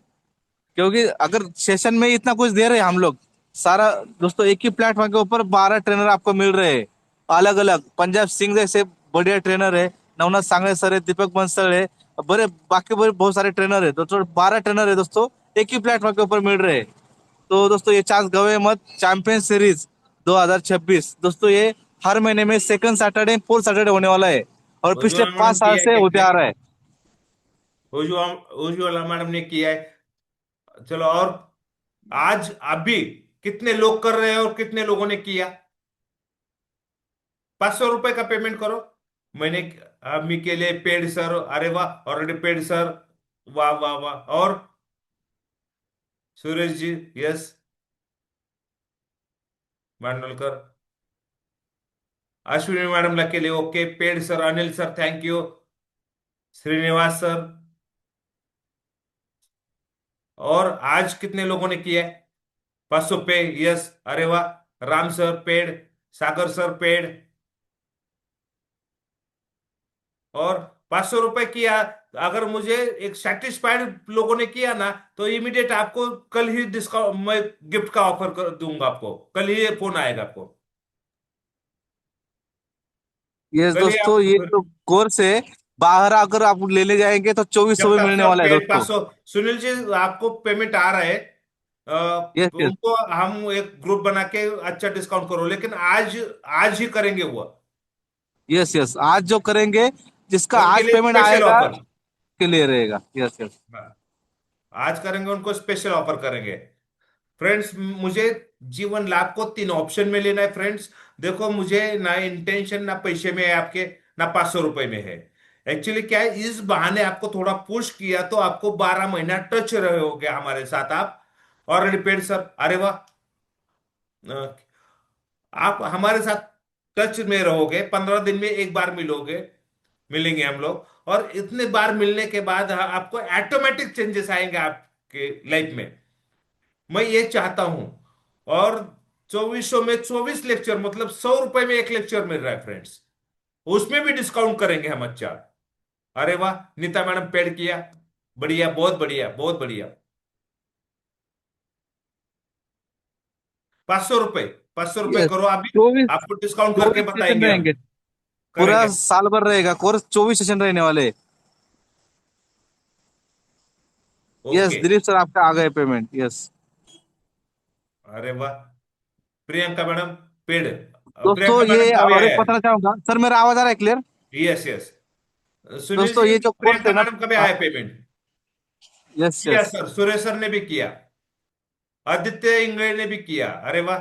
क्योंकि अगर सेशन में इतना कुछ दे रहे हैं हम लोग सारा, दोस्तों एक ही प्लेटफॉर्म के ऊपर 12 ट्रेनर आपको मिल रहे हैं। अलग अलग पंजाब सिंह जैसे बढ़िया ट्रेनर है, नवनाथ सांगळे सर है, दीपक बंसल है, बड़े बाकी बड़े बहुत सारे ट्रेनर है दोस्तों। 12 ट्रेनर है दोस्तों, एक ही प्लेटफॉर्म के ऊपर मिल रहे हैं। तो दोस्तों ये चांस गवे मत। चैंपियन सीरीज 2026 दोस्तों, ये हर महीने में सेकंड सैटरडे फोर्थ सैटरडे होने वाला है, और पिछले उज्ज्वला मैडम 5 साल किया है से क्या होते आ ज्वाइन? रहा है। उज्ज्वला मैडम ने किया है। चलो, और आज अभी कितने लोग कर रहे हैं और कितने लोगों ने किया? 500 रुपए का पेमेंट करो। मैंने अम्मी के लिए पेड सर, अरे वाह, ऑलरेडी पेड सर, वाह वाह वाह। और Suresh ji, yes. Mandalkar, Ashwini madam luckily, okay paid sir, Anil sir thank you, Srinivas sir. और आज कितने लोगों ने किया है? 500 पे, यस, अरे वाह। राम सर पेड, सागर सर पेड। और 500 रुपए किया। अगर मुझे एक सेटिस्फाइड लोगों ने किया ना, तो इमीडिएट आपको कल ही डिस्काउंट, मैं गिफ्ट का ऑफर कर दूंगा आपको, कल ही ये फोन आएगा आपको। ये कल ही दोस्तों, ये आप, जो कोर्स है, बाहर अगर आप लेने जाएंगे तो 2400 जब में तक मिलने सब वाला है पेड दोस्तों। 500, सुनील जी आपको पेमेंट आ रहा है। Yes yes. उनको हम एक ग्रुप बना के अच्छा डिस्काउंट करो, लेकिन आज, आज ही करेंगे वो। यस यस, आज जो करेंगे, जिसका उनके आज लिए पेमेंट स्पेशल आएगा, ऑफर। के लिए रहेगा। Yes yes. आज करेंगे, उनको स्पेशल ऑफर करेंगे। फ्रेंड्स, मुझे जीवन लाभ को 3 ऑप्शन में लेना है फ्रेंड्स। देखो, मुझे ना इंटेंशन ना पैसे में है आपके, ना 500 रुपए में है। एक्चुअली क्या है, इस बहाने आपको थोड़ा पुश किया तो आपको 12 महीना टच रहे होगे हमारे साथ आप। ऑलरेडी पेड सर, अरे वाह। अ, आप हमारे साथ टच में रहोगे, 15 दिन में एक बार मिलोगे, मिलेंगे हम लोग। और इतने बार मिलने के बाद आपको ऑटोमेटिक चेंजेस आएंगे आपके लाइफ में। मैं ये चाहता हूं। और 2400 में 24 लेक्चर, मतलब 100 रुपए में एक लेक्चर मिल रहा है फ्रेंड्स। उसमें भी डिस्काउंट करेंगे हम, अच्छा। अरे वाह, नीता मैडम पेड किया, बढ़िया, बहुत बढ़िया, बहुत बढ़िया। 500 रुपए, 500 रुपए यस, करो अभी। 24, आपको डिस्काउंट करके 24 सेशन बताएंगे हम। रहेंगे। पूरा करेंगे। साल भर रहेगा कोर्स, 24 सेशन रहने वाले। Yes okay. दिलीप सर, आपका आ गए पेमेंट। यस। अरे वाह, प्रियंका मैडम पेड। दोस्तों, प्रियंका मैडम ये का भी और एक आया है। बताना चाहूंगा सर, मेरा आवाज आ रहा है क्लियर? Yes yes. सुनील दोस्तों, जी, ये जो कोर्स प्रियंका है ना, मैडम का भी आया पेमेंट। यस किया यस। सर, सुरेश सर ने भी किया, आदित्य इंगळे ने भी किया, अरे वाह।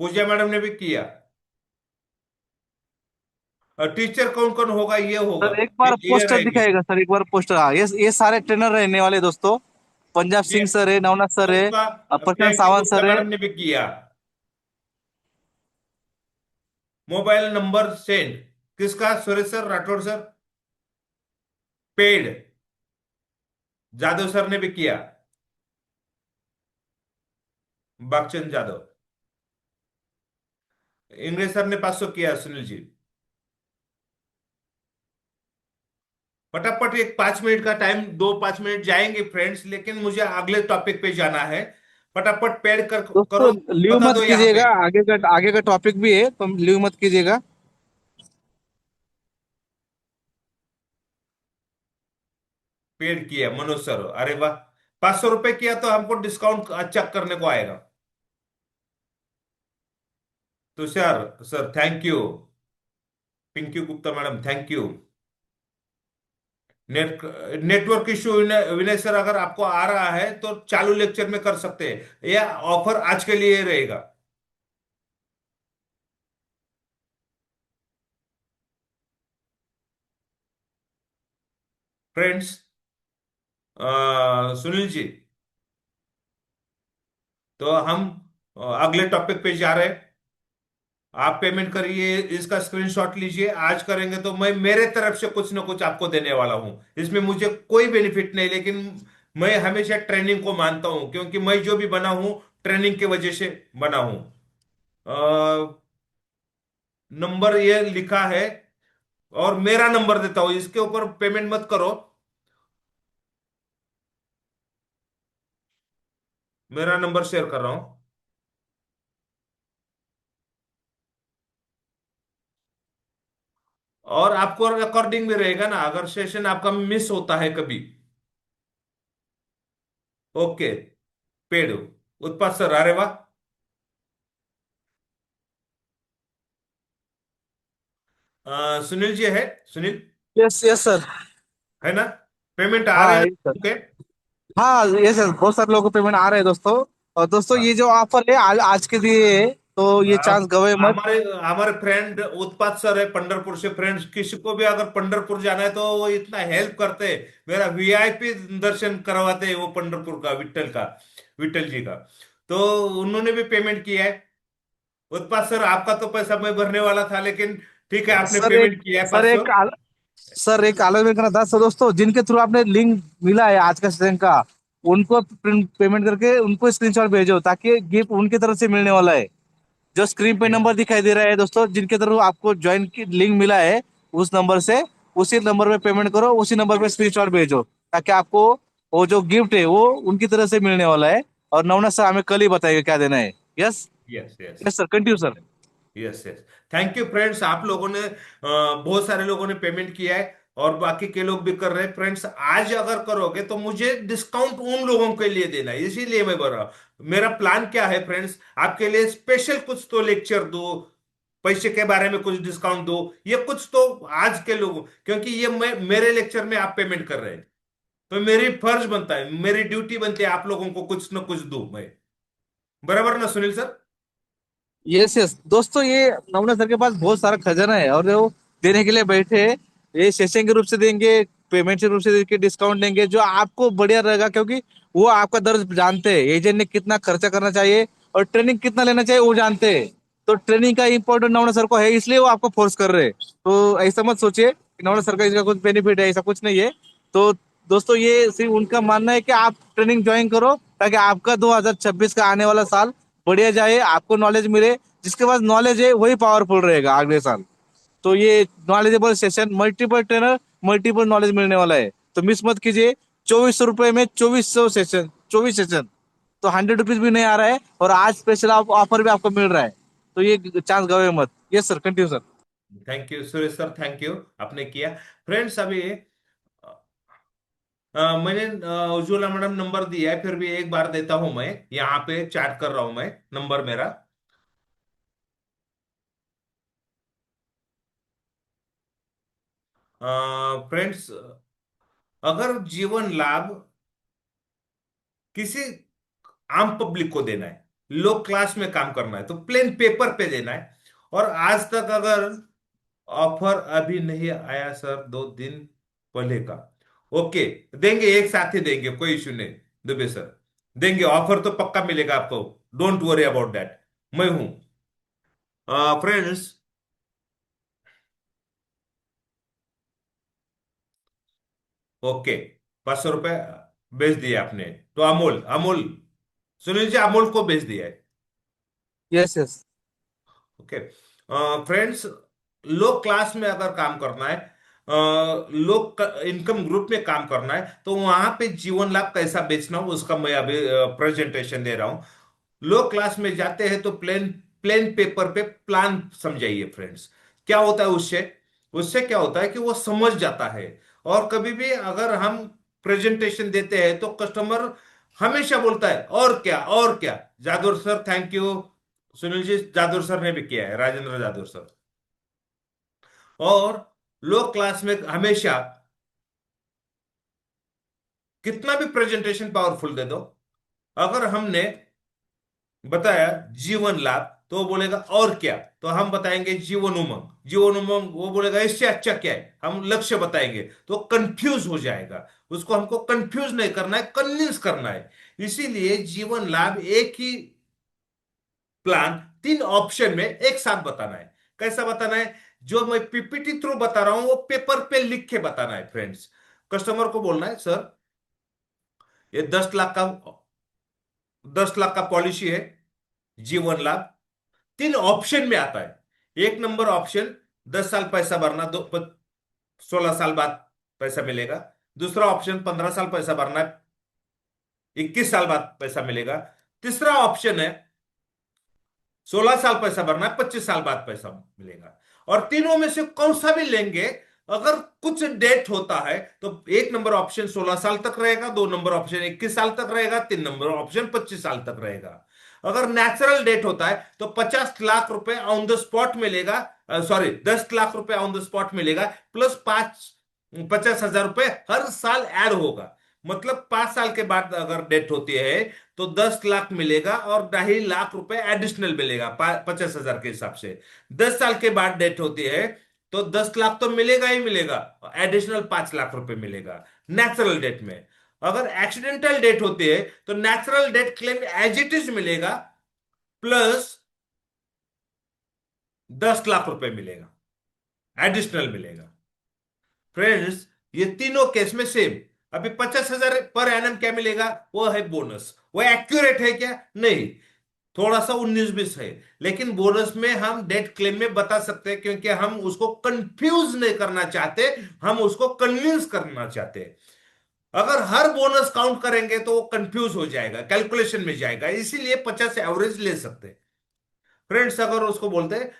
पूजा मैडम ने भी किया। और टीचर कौन कौन होगा, ये होगा, सर एक ये बार ये पोस्टर रहेंगे। दिखाएगा सर, एक बार पोस्टर। हाँ, ये सारे ट्रेनर रहने वाले दोस्तों। पंजाब ये सिंह सर है, नवनाथ सर है, गुप्ता, प्रशांत प्रियंका सावंत गुप्ता सर है। मैडम ने भी किया। मोबाइल नंबर सेंड, किसका? Suresh sir, Rathore sir, paid. Jadhav sir ने भी किया, बागचंद जादव। इंग्लिश सर ने 500 किया, सुनील जी। फटाफट, एक 5 मिनट का टाइम दो, 5 मिनट जाएंगे फ्रेंड्स, लेकिन मुझे अगले टॉपिक पे जाना है। फटाफट पेड कर दोस्तों, करो, लीव बता मत दो यहाँ पे। कीजिएगा, आगे का टॉपिक भी है, तो लीव मत कीजिएगा। पेड किया मनोज सर, अरे वाह। 500 रुपए किया तो हमको डिस्काउंट अच्छा करने को आएगा। Tushar sir thank you, Pinky Gupta madam thank you. Net network issue, Vinay Vinay sir, अगर आपको आ रहा है तो चालू लेक्चर में कर सकते हैं, यह ऑफर आज के लिए रहेगा फ्रेंड्स। सुनील जी, तो हम अगले टॉपिक पे जा रहे हैं। आप पेमेंट करिए, इसका स्क्रीनशॉट लीजिए, आज करेंगे तो मैं मेरे तरफ से कुछ ना कुछ आपको देने वाला हूं। इसमें मुझे कोई बेनिफिट नहीं, लेकिन मैं हमेशा ट्रेनिंग को मानता हूं, क्योंकि मैं जो भी बना हूं ट्रेनिंग की वजह से बना हूं। नंबर ये लिखा है, और मेरा नंबर देता हूं, इसके ऊपर पेमेंट मत करो। मेरा नंबर शेयर कर रहा हूं। और आपको रिकॉर्डिंग भी रहेगा ना, अगर सेशन आपका मिस होता है कभी। Okay, paid. उत्पाद सर, अरे वाह। सुनील जी है, सुनील यस यस सर। है ना? पेमेंट आ रहे हाँ हैं? Yes sir. ओके। हाँ यस सर, बहुत सारे लोगों को पेमेंट आ रहे हैं दोस्तों। और दोस्तों, ये जो ऑफर है आज के लिए है, तो ये चांस अब गवे मत। हमारे हमारे फ्रेंड उत्पाद सर है पंढरपुर से, फ्रेंड्स किसी को भी अगर पंढरपुर जाना है तो वो इतना हेल्प करते हैं, मेरा वीआईपी दर्शन करवाते हैं वो पंढरपुर का, विट्ठल का। विठल जी का। तो उन्होंने भी पेमेंट किया है। उत्पाद सर, आपका तो पैसा मैं भरने वाला था, लेकिन ठीक है, आपने सर एक पेमेंट किया है सर 500। एक सर एक अलग में करना था सर। दोस्तों जिनके थ्रू आपने लिंक मिला है आज का सेशन का, उनको पेमेंट करके उनको स्क्रीनशॉट भेजो, ताकि गिफ्ट उनकी तरफ से मिलने वाला है। जो स्क्रीन पे नंबर दिखाई दे रहा है दोस्तों, जिनके थ्रू आपको ज्वाइन की लिंक मिला है, उस नंबर से उसी नंबर पे पेमेंट करो, उसी नंबर पे स्क्रीनशॉट भेजो, ताकि आपको वो जो गिफ्ट है वो उनकी तरफ से मिलने वाला है। और नवना सर हमें कल ही बताएगा क्या देना है। Yes. Yes yes yes sir, continue sir. Yes yes. Thank you friends, आप लोगों ने बहुत सारे लोगों ने पेमेंट किया है, और बाकी के लोग भी कर रहे हैं फ्रेंड्स। आज अगर करोगे तो मुझे डिस्काउंट उन लोगों के लिए देना है, इसीलिए मैं बोल रहा हूँ। मेरा प्लान क्या है फ्रेंड्स, आपके लिए स्पेशल कुछ तो लेक्चर दो, पैसे के बारे में कुछ डिस्काउंट दो, ये कुछ तो आज के लोगों, क्योंकि ये मैं मेरे लेक्चर में आप पेमेंट कर रहे हैं, तो मेरी फर्ज बनता है, मेरी ड्यूटी बनती है आप लोगों को कुछ ना कुछ दूं मैं। बराबर ना सुनील सर? यस यस दोस्तों, ये नवना सर के पास बहुत सारा खजाना है, और वो देने के लिए बैठे हैं। ये सेशन के रूप से देंगे, पेमेंट के रूप से देंगे, डिस्काउंट देंगे, जो आपको बढ़िया रहेगा, क्योंकि वो आपका दर्द जानते हैं, एजेंट ने कितना खर्चा करना चाहिए और ट्रेनिंग कितना लेना चाहिए वो जानते हैं। तो ट्रेनिंग का इम्पोर्टेंट नवना सर को है, इसलिए वो आपको फोर्स कर रहे हैं। तो ऐसा मत सोचिए कि नवना सर का इसका कुछ बेनिफिट है, ऐसा कुछ नहीं है। तो दोस्तों ये सिर्फ उनका मानना है कि आप ट्रेनिंग ज्वाइन करो, ताकि आपका 2026 का आने वाला साल बढ़िया जाए, आपको नॉलेज मिले। जिसके पास नॉलेज है वही पावरफुल रहेगा अगले साल। तो ये knowledgeable session, multiple trainer, multiple knowledge मिलने वाला है। तो मिस मत कीजिए। 2400 रुपए में 2400 सेशन, 24 सेशन, तो 100 रुपीज भी नहीं आ रहा है, और आज स्पेशल ऑफर भी आपको मिल रहा है। तो ये चांस गवे मत। Yes sir, continue sir. Thank you Suresh sir, thank you, आपने किया। फ्रेंड्स, अभी मैंने उज्ज्वला मैडम नंबर दिया है, फिर भी एक बार देता हूं, मैं यहाँ पे चैट कर रहा हूं मैं, नंबर मेरा। फ्रेंड्स, अगर जीवन लाभ किसी आम पब्लिक को देना है, लो क्लास में काम करना है, तो प्लेन पेपर पे देना है। और आज तक अगर ऑफर अभी नहीं आया सर, 2 दिन पहले का, ओके, देंगे, एक साथ ही देंगे, कोई इश्यू नहीं। दुबे सर, देंगे, ऑफर तो पक्का मिलेगा आपको, डोंट वरी अबाउट दैट, मैं हूं। फ्रेंड्स, ओके, 500 रुपए भेज दिए आपने। तो अमोल, अमोल, सुनील जी, अमोल को भेज दिया है। Yes yes. ओके फ्रेंड्स, लो क्लास में अगर काम करना है, लो इनकम ग्रुप में काम करना है, तो वहां पे जीवन लाभ कैसा बेचना हो उसका मैं अभी प्रेजेंटेशन दे रहा हूं। लो क्लास में जाते हैं तो प्लेन प्लेन पेपर पे प्लान समझाइए फ्रेंड्स। क्या होता है उससे? उससे क्या होता है कि वो समझ जाता है। और कभी भी अगर हम प्रेजेंटेशन देते हैं तो कस्टमर हमेशा बोलता है और क्या, और क्या। Jadur sir, thank you. Sunil ji, Jadur sir ने भी किया है, राजेंद्र जादूर सर। और लो क्लास में हमेशा कितना भी प्रेजेंटेशन पावरफुल दे दो, अगर हमने बताया जीवन लाभ, तो वो बोलेगा और क्या, तो हम बताएंगे जीवन उमंग, जीवन उमंग, वो बोलेगा इससे अच्छा क्या है, हम लक्ष्य बताएंगे, तो कंफ्यूज हो जाएगा। उसको हमको कंफ्यूज नहीं करना है, कन्विंस करना है। इसीलिए जीवन लाभ एक ही प्लान 3 ऑप्शन में एक साथ बताना है। कैसा बताना है? जो मैं पीपीटी थ्रू बता रहा हूं वो पेपर पे लिख के बताना है फ्रेंड्स। कस्टमर को बोलना है, सर ये 10 लाख का पॉलिसी है, जीवन लाभ 3 ऑप्शन में आता है। एक नंबर ऑप्शन, 10 साल पैसा भरना, 16 साल बाद पैसा मिलेगा। दूसरा ऑप्शन, 15 साल पैसा भरना है, 21 साल बाद पैसा मिलेगा। तीसरा ऑप्शन है, 16 साल पैसा भरना है, 25 साल बाद पैसा मिलेगा। और तीनों में से कौन सा भी लेंगे, अगर कुछ डेट होता है तो एक नंबर ऑप्शन 16 साल तक रहेगा, 2 नंबर ऑप्शन 21 साल तक रहेगा, 3 नंबर ऑप्शन 25 साल तक रहेगा। अगर नेचुरल डेट होता है तो 50 लाख रुपए ऑन द स्पॉट मिलेगा, सॉरी 10 लाख रुपए ऑन द स्पॉट मिलेगा, प्लस 50,000 रुपए हर साल ऐड होगा। मतलब 5 साल के बाद अगर डेट होती है तो 10 लाख मिलेगा, और 2.5 लाख रुपए एडिशनल मिलेगा 50,000 के हिसाब से। 10 साल के बाद डेट होती है तो 10 लाख तो मिलेगा ही मिलेगा, एडिशनल 5 लाख रुपए मिलेगा नेचुरल डेट में। अगर एक्सीडेंटल डेथ होती है तो natural death claim as it is मिलेगा, प्लस 10 लाख रुपए मिलेगा, एडिशनल मिलेगा। फ्रेंड्स, ये तीनों केस में सेम। अभी 50,000 पर एनम क्या मिलेगा, वो है बोनस। वो एक्यूरेट है क्या, नहीं, थोड़ा सा 19-20 है, लेकिन बोनस में हम डेट क्लेम में बता सकते हैं, क्योंकि हम उसको कंफ्यूज नहीं करना चाहते, हम उसको कन्विंस करना चाहते हैं। अगर हर बोनस काउंट करेंगे तो वो कंफ्यूज हो जाएगा, कैलकुलेशन में जाएगा, इसीलिए 50 एवरेज ले सकते हैं। फ्रेंड्स, अगर उसको बोलते हैं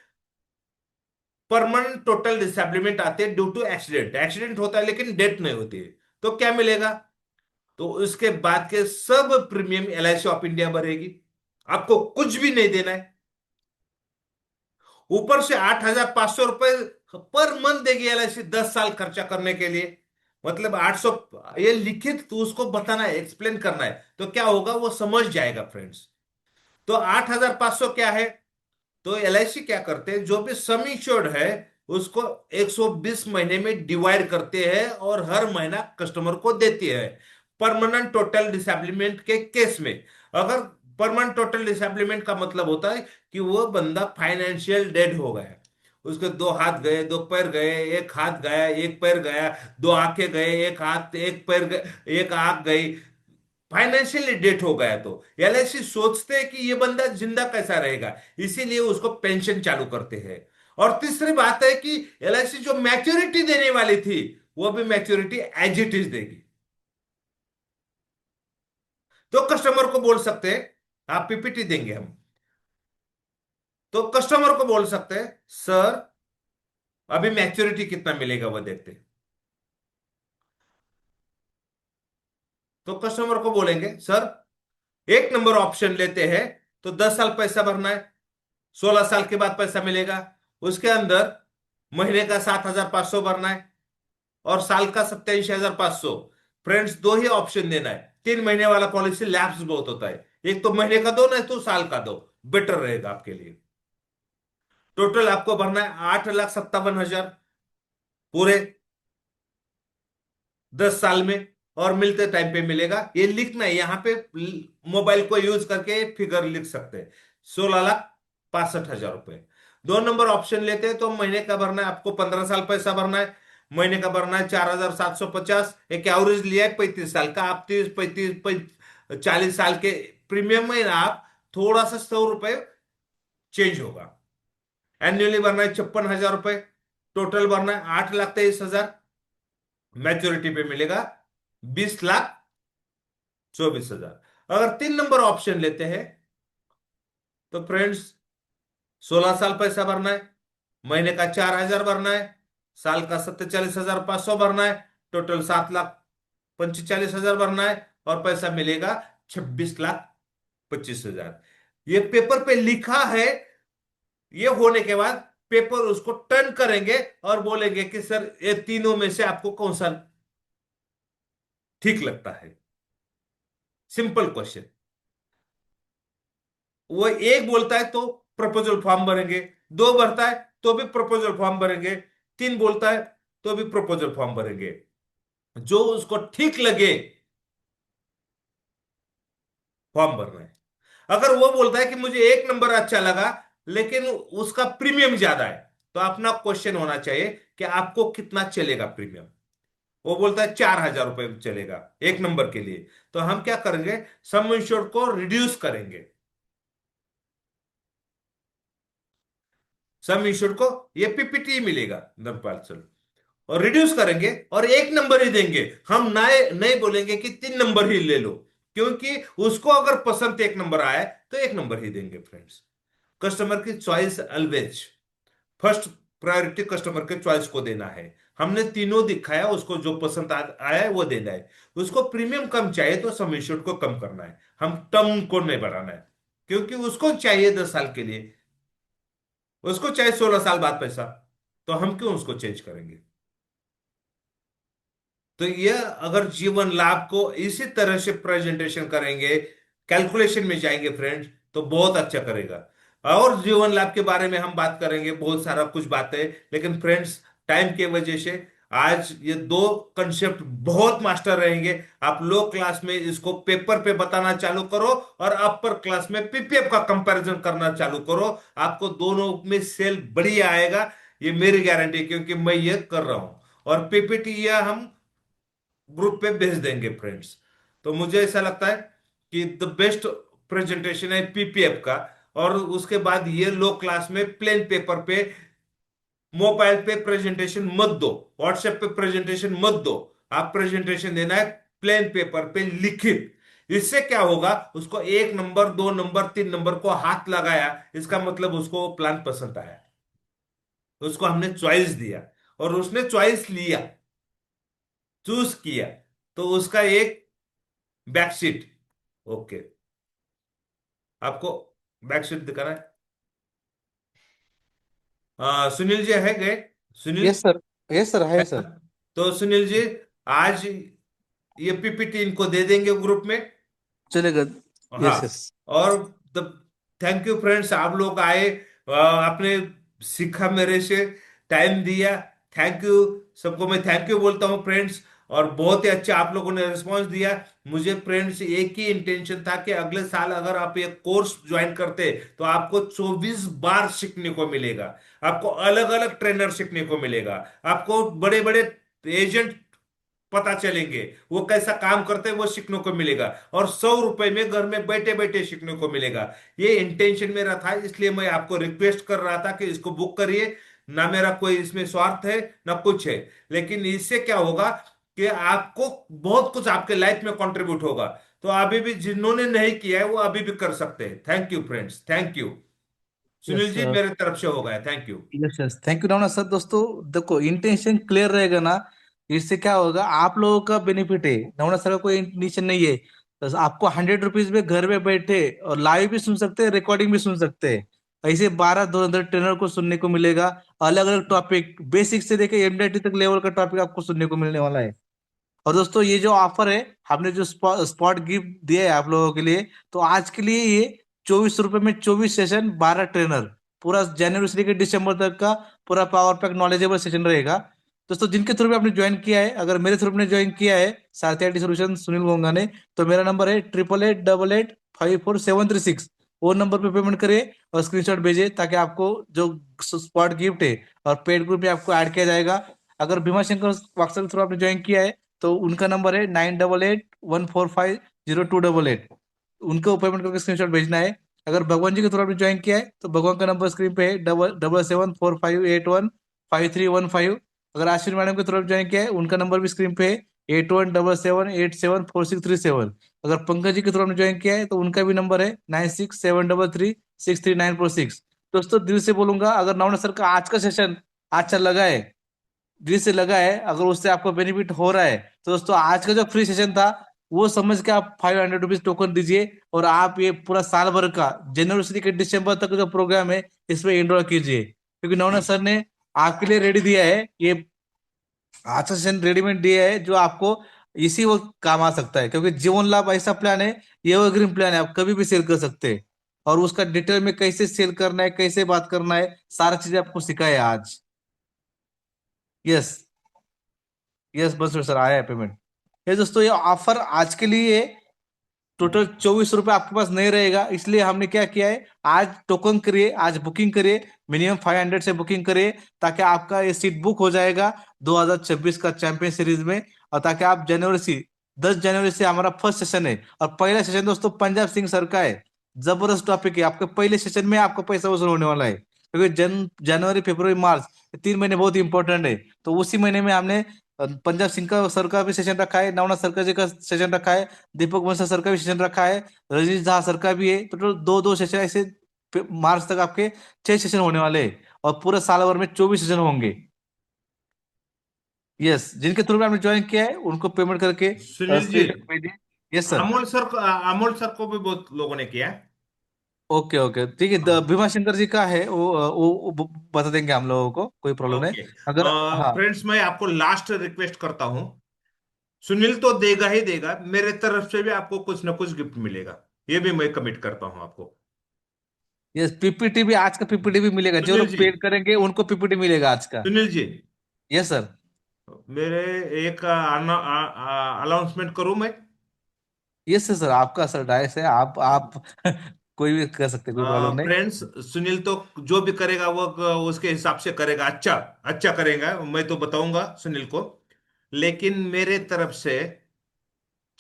परमानेंट टोटल डिसेबलमेंट आते हैं ड्यू टू एक्सीडेंट, एक्सीडेंट होता है लेकिन डेथ नहीं होती है, तो क्या मिलेगा, तो उसके बाद के सब प्रीमियम एलआईसी ऑफ इंडिया भरेगी, आपको कुछ भी नहीं देना है। ऊपर से 8,500 रुपए पर मंथ देगी एलआईसी 10 साल खर्चा करने के लिए। मतलब 800, ये लिखित तो उसको बताना है, एक्सप्लेन करना है, तो क्या होगा वो समझ जाएगा फ्रेंड्स। तो 8,500 क्या है, तो एलआईसी क्या करते हैं, जो भी सम इंश्योर्ड है उसको 120 महीने में डिवाइड करते हैं और हर महीना कस्टमर को देती है। परमानेंट टोटल डिसेबलमेंट के केस में, अगर परमानेंट टोटल डिसेबलमेंट का मतलब होता है कि वो बंदा फाइनेंशियल डेड हो गया, उसके 2 हाथ गए, 2 पैर गए, एक हाथ गया, एक पैर गया, 2 आंखें गए, एक हाथ, एक पैर एक आंख गई, फाइनेंशियली डेट हो गया, तो एलआईसी सोचते हैं कि ये बंदा जिंदा कैसा रहेगा, इसीलिए उसको पेंशन चालू करते हैं। और तीसरी बात है कि एलआईसी जो मैच्योरिटी देने वाली थी वो भी मैच्योरिटी एज इट इज देगी। तो कस्टमर को बोल सकते हैं, आप पीपीटी देंगे हम, तो कस्टमर को बोल सकते हैं सर अभी मैच्योरिटी कितना मिलेगा वो देखते हैं। तो कस्टमर को बोलेंगे सर 1 नंबर ऑप्शन लेते हैं, तो 10 साल पैसा भरना है, 16 साल के बाद पैसा मिलेगा, उसके अंदर महीने का 7,500 भरना है और साल का 87,500। फ्रेंड्स, दो ही ऑप्शन देना है, 3 महीने वाला पॉलिसी लैप्स बहुत होता है, एक तो महीने का दो, नहीं तो साल का दो, बेटर रहेगा आपके लिए। टोटल आपको भरना है 8,57,000 पूरे 10 साल में, और मिलते टाइम पे मिलेगा, ये लिखना है यहाँ पे, मोबाइल को यूज करके फिगर लिख सकते हैं, 16,65,000 रुपए। 2 नंबर ऑप्शन लेते हैं तो महीने का भरना है आपको, 15 साल पैसा भरना है, महीने का भरना है 4,750, एक एवरेज लिया है 35 साल का, आप 30, 35, 40 साल के प्रीमियम में आप थोड़ा सा 100 रुपए चेंज होगा। एनुअली भरना है 56,000 रुपए, टोटल भरना है 8,23,000, मैच्योरिटी पे मिलेगा 20,24,000। अगर 3 नंबर ऑप्शन लेते हैं तो फ्रेंड्स 16 साल पैसा भरना है, महीने का 4,000 भरना है, साल का 47,500 भरना है, टोटल 7,45,000 भरना है, और पैसा मिलेगा 26,25,000। ये पेपर पे लिखा है, ये होने के बाद पेपर उसको टर्न करेंगे और बोलेंगे कि सर ये तीनों में से आपको कौन सा ठीक लगता है, सिंपल क्वेश्चन। वो एक बोलता है तो प्रपोजल फॉर्म भरेंगे, दो भरता है तो भी प्रपोजल फॉर्म भरेंगे, तीन बोलता है तो भी प्रपोजल फॉर्म भरेंगे, जो उसको ठीक लगे फॉर्म भरना है। अगर वो बोलता है कि मुझे 1 नंबर अच्छा लगा लेकिन उसका प्रीमियम ज्यादा है, तो अपना क्वेश्चन होना चाहिए कि आपको कितना चलेगा प्रीमियम। वो बोलता है 4,000 रुपए चलेगा 1 नंबर के लिए, तो हम क्या करेंगे, सम इंश्योर्ड को रिड्यूस करेंगे, सम इंश्योर्ड को ये पीपीटी मिलेगा नरपाल, और रिड्यूस करेंगे और 1 नंबर ही देंगे। हम नए नहीं बोलेंगे कि 3 नंबर ही ले लो, क्योंकि उसको अगर पसंद 1 नंबर आए तो 1 नंबर ही देंगे फ्रेंड्स। कस्टमर की choice always first priority, customer के चॉइस को देना है। हमने तीनों दिखाया, उसको जो पसंद आया है वो देना है। उसको प्रीमियम कम चाहिए तो सम इंश्योर्ड को कम करना है, हम टर्म को नहीं बढ़ाना है, क्योंकि उसको चाहिए 10 साल के लिए, उसको चाहिए 16 साल बाद पैसा, तो हम क्यों उसको चेंज करेंगे। तो ये अगर जीवन लाभ को इसी तरह से प्रेजेंटेशन करेंगे, कैलकुलेशन में जाएंगे फ्रेंड्स, तो बहुत अच्छा करेगा। और जीवन लाभ के बारे में हम बात करेंगे बहुत सारा कुछ बातें, लेकिन फ्रेंड्स टाइम के वजह से आज ये दो कंसेप्ट बहुत मास्टर रहेंगे। आप लो क्लास में इसको पेपर पे बताना चालू करो और अपर क्लास में पीपीएफ का कंपैरिजन करना चालू करो। आपको दोनों में सेल बढ़िया आएगा, ये मेरी गारंटी है, क्योंकि मैं ये कर रहा हूं। और पीपीटी ये हम ग्रुप पे भेज देंगे फ्रेंड्स। तो मुझे ऐसा लगता है कि द बेस्ट प्रेजेंटेशन है पीपीएफ का। और उसके बाद ये लो क्लास में प्लेन पेपर पे, मोबाइल पे प्रेजेंटेशन मत दो, व्हाट्सएप पे प्रेजेंटेशन मत दो। आप प्रेजेंटेशन देना है प्लेन पेपर पे लिखित। इससे क्या होगा, उसको 1 नंबर 2 नंबर 3 नंबर को हाथ लगाया, इसका मतलब उसको वो प्लान पसंद आया, उसको हमने चॉइस दिया और उसने चॉइस लिया, चूज किया। तो उसका एक बैकशीट, ओके, आपको बैकशीट दिखाना है। सुनील जी है गए? Sunil yes sir, yes sir, है है ना? सर। तो सुनील जी, आज ये पीपीटी इनको दे देंगे ग्रुप में। चलेगा। हाँ। Yes yes. और द थैंक यू फ्रेंड्स, आप लोग आए, आपने सीखा मेरे से, टाइम दिया। थैंक यू, सबको मैं थैंक यू बोलता हूँ फ्रेंड्स। और बहुत ही अच्छा आप लोगों ने रिस्पांस दिया। मुझे फ्रेंड्स एक ही इंटेंशन था कि अगले साल अगर आप ये कोर्स ज्वाइन करते तो आपको 24 बार सीखने को मिलेगा, आपको अलग अलग ट्रेनर सीखने को मिलेगा, आपको बड़े बड़े एजेंट पता चलेंगे, वो कैसा काम करते हैं वो सीखने को मिलेगा, और 100 रुपए में घर में बैठे बैठे सीखने को मिलेगा। ये इंटेंशन मेरा था, इसलिए मैं आपको रिक्वेस्ट कर रहा था कि इसको बुक करिए। ना मेरा कोई इसमें स्वार्थ है, ना कुछ है। लेकिन इससे क्या होगा कि आपको बहुत कुछ आपके लाइफ में कंट्रीब्यूट होगा। तो अभी भी जिन्होंने नहीं किया है वो अभी भी कर सकते हैं। Thank you friends, thank you. Sunil yes ji मेरे तरफ से हो गया, thank you. Yes yes, thank you Navana sir. दोस्तों देखो, इंटेंशन क्लियर रहेगा ना, इससे क्या होगा, आप लोगों का बेनिफिट है। नवना सर का कोई इंटेंशन नहीं है। बस आपको 100 रुपीज में घर में बैठे और लाइव भी सुन सकते हैं, रिकॉर्डिंग भी सुन सकते हैं। ऐसे 12 2 ट्रेनर को सुनने को मिलेगा। अलग अलग टॉपिक, बेसिक से लेके एमडीटी तक लेवल का टॉपिक आपको सुनने को मिलने वाला है। और दोस्तों ये जो ऑफर है, हमने जो स्पॉट गिफ्ट दिया है आप लोगों के लिए, तो आज के लिए ये 24 रुपए में 24 सेशन, 12 ट्रेनर, पूरा जनवरी से लेकर दिसंबर तक का पूरा पावर पैक नॉलेजेबल सेशन रहेगा। दोस्तों जिनके थ्रू भी आपने ज्वाइन किया है, अगर मेरे थ्रू ने ज्वाइन किया है सारथी आईटी सोल्यूशन सुनील गोंगा ने, तो मेरा नंबर है 8888 88 54 736। वो नंबर पे पेमेंट करिए और स्क्रीनशॉट भेजिए, ताकि आपको जो स्पॉट गिफ्ट है और पेड ग्रुप में आपको ऐड किया जाएगा। अगर भीमा शंकर व्हाट्सएप थ्रू आपने ज्वाइन किया है, तो उनका नंबर है 9881450288। उनको पेमेंट करके स्क्रीनशॉट भेजना है। अगर भगवान जी के थ्रू आपने ज्वाइन किया है, तो भगवान का नंबर स्क्रीन पे है, 7745815315। अगर आश्विनी मैडम के थ्रू आप ज्वाइन किया है, उनका नंबर भी स्क्रीन पे है, 8177874637। अगर पंकज जी के थ्रू आपने ज्वाइन किया है, तो उनका भी नंबर है 9673363946। दोस्तों दिल से बोलूंगा, अगर नवना सर का आज का सेशन अच्छा लगा है, दिल से लगा है, अगर उससे आपको बेनिफिट हो रहा है, तो दोस्तों आज का जो फ्री सेशन था, वो समझ के आप 500 रुपीज टोकन दीजिए और आप ये पूरा साल भर का जनवरी से लेकर दिसंबर तक का जो प्रोग्राम है, इसमें एनरोल कीजिए। क्योंकि नवनाथ सर ने आपके लिए रेडी दिया है ये, आज का सेशन रेडीमेड दिया है, जो आपको इसी वक्त काम आ सकता है। क्योंकि जीवन लाभ ऐसा प्लान है, ये एवरग्रीन प्लान है, आप कभी भी सेल कर सकते हैं। और उसका डिटेल में कैसे सेल करना है, कैसे बात करना है, सारा चीजें आपको सिखाया है आज। यस यस, बस सर आया है पेमेंट। ये दोस्तों, ये ऑफर आज के लिए टोटल 24 रुपए आपके पास नहीं रहेगा, इसलिए हमने क्या किया है, आज टोकन करिए, आज बुकिंग करिए, मिनिमम 500 से बुकिंग करिए, ताकि आपका ये सीट बुक हो जाएगा 2026 का चैंपियन सीरीज में। और ताकि आप जनवरी से 10 जनवरी से हमारा फर्स्ट सेशन है, और पहला सेशन दोस्तों पंजाब सिंह सर का है। जबरदस्त टॉपिक है, आपके पहले सेशन में आपका पैसा वसूल होने वाला है। क्योंकि जनवरी फरवरी मार्च, ये 3 महीने बहुत इंपॉर्टेंट है। तो उसी महीने में हमने पंजाब सिंह का सर का भी सेशन रखा है, नवनाथ सर का जी का सेशन रखा है, दीपक वंशा सर का भी सेशन रखा है, रजनीश झा सर का भी है। टोटल दो दो सेशन ऐसे मार्च तक आपके 6 सेशन होने वाले हैं, और पूरे साल भर में 24 सेशन होंगे। यस, जिनके थ्रू में आपने ज्वाइन किया है, उनको पेमेंट करके सुनील जी, स्क्रीनशॉट भेजिए। Yes sir. अमोल सर को भी बहुत लोगों ने किया है। ओके ओके, ठीक है। हाँ, भीमा शंकर जी का है, वो बता देंगे हम लोगों को, कोई प्रॉब्लम नहीं। ओके। अगर हाँ। फ्रेंड्स, मैं आपको लास्ट रिक्वेस्ट करता हूं, सुनील तो देगा ही देगा, मेरे तरफ से भी आपको कुछ ना कुछ गिफ्ट मिलेगा, ये भी मैं कमिट करता हूं आपको। यस, पीपीटी भी, आज का पीपीटी भी मिलेगा। जो सुनील लोग जी, पेड करेंगे उनको पीपीटी मिलेगा आज का। Sunil ji, yes sir. मेरे एक अनाउंसमेंट करूं मैं? यस सर, आपका सर डाइस है, आप कोई भी कर सकते, कोई प्रॉब्लम नहीं। फ्रेंड्स, सुनील तो जो भी करेगा वो उसके हिसाब से करेगा, अच्छा अच्छा करेगा, मैं तो बताऊंगा सुनील को। लेकिन मेरे तरफ से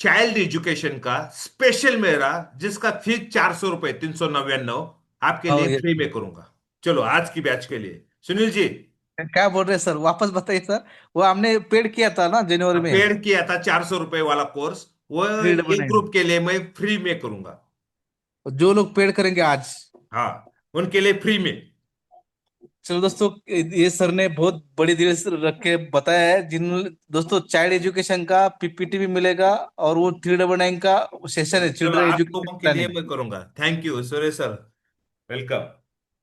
चाइल्ड एजुकेशन का स्पेशल मेरा, जिसका फीस 400 रुपये, 399, आपके हाँ लिए यस। फ्री में करूंगा। चलो आज की बैच के लिए सुनील जी। क्या बोल रहे हैं सर, वापस बताइए सर। वो हमने पेड किया था ना जनवरी में। पेड किया था 400 रुपये वाला कोर्स, वो थ्री डबल ये नाइन ग्रुप के लिए मैं फ्री में करूंगा। जो लोग पेड करेंगे आज। हाँ, उनके लिए फ्री में। चलो दोस्तों, ये सर ने बहुत बड़ी दिल से रख के बताया है। जिन दोस्तों, चाइल्ड एजुकेशन का पीपीटी भी मिलेगा, और वो 399 का सेशन है, चलो चिल्ड्रन आप एजुकेशन लोगों के लिए प्लानिंग। मैं करूंगा। Thank you Suresh sir, welcome.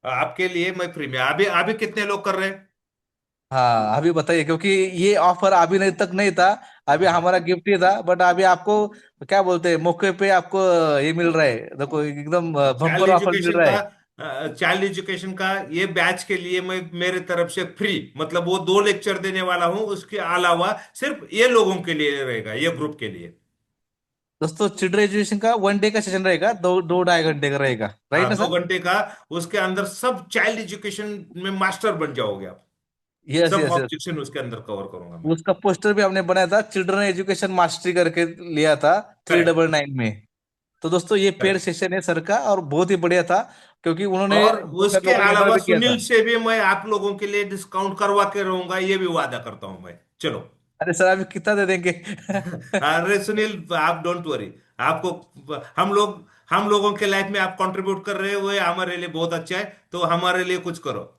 आपके लिए मैं फ्री में। अभी अभी कितने लोग कर रहे हैं? हाँ अभी बताइए, क्योंकि ये ऑफर अभी नहीं तक नहीं था। अभी हाँ, हमारा गिफ्ट ही था, बट अभी आपको क्या बोलते हैं, मौके पे आपको ये मिल रहा है, देखो एकदम चाइल्ड बम्पर ऑफर मिल एजुकेशन रहा का, है। चाइल्ड एजुकेशन का ये बैच के लिए मैं मेरे तरफ से फ्री, मतलब वो 2 लेक्चर देने वाला हूँ, उसके अलावा सिर्फ ये लोगों के लिए रहेगा, ये ग्रुप के लिए। दोस्तों, चिल्ड्रन एजुकेशन का 1 डे का सेशन रहेगा, दो 2-2.5 घंटे का रहेगा, राइट हाँ, ना दो सर? घंटे का। उसके अंदर सब चाइल्ड एजुकेशन में मास्टर बन जाओगे आप। यस सब यस यस। ऑब्जेक्शन उसके अंदर कवर करूंगा मैं। उसका पोस्टर भी हमने बनाया था, चिल्ड्रन एजुकेशन मास्टरी करके लिया था, थ्री करेक्ट। डबल नाइन में। तो दोस्तों, ये पेड करेक्ट। सेशन है सर का, और बहुत ही बढ़िया था, क्योंकि उन्होंने और बहुत सारे उसके लोगों को एनरोल अलावा भी किया सुनील था। से भी मैं आप लोगों के लिए डिस्काउंट करवा के रहूंगा, ये भी वादा करता हूं मैं। चलो। अरे सर, अभी कितना दे देंगे? अरे सुनील, आप डोंट वरी। आपको, हम लोगों के लाइफ में आप कंट्रीब्यूट कर रहे हो, वो हमारे लिए बहुत अच्छा है, तो हमारे लिए कुछ करो।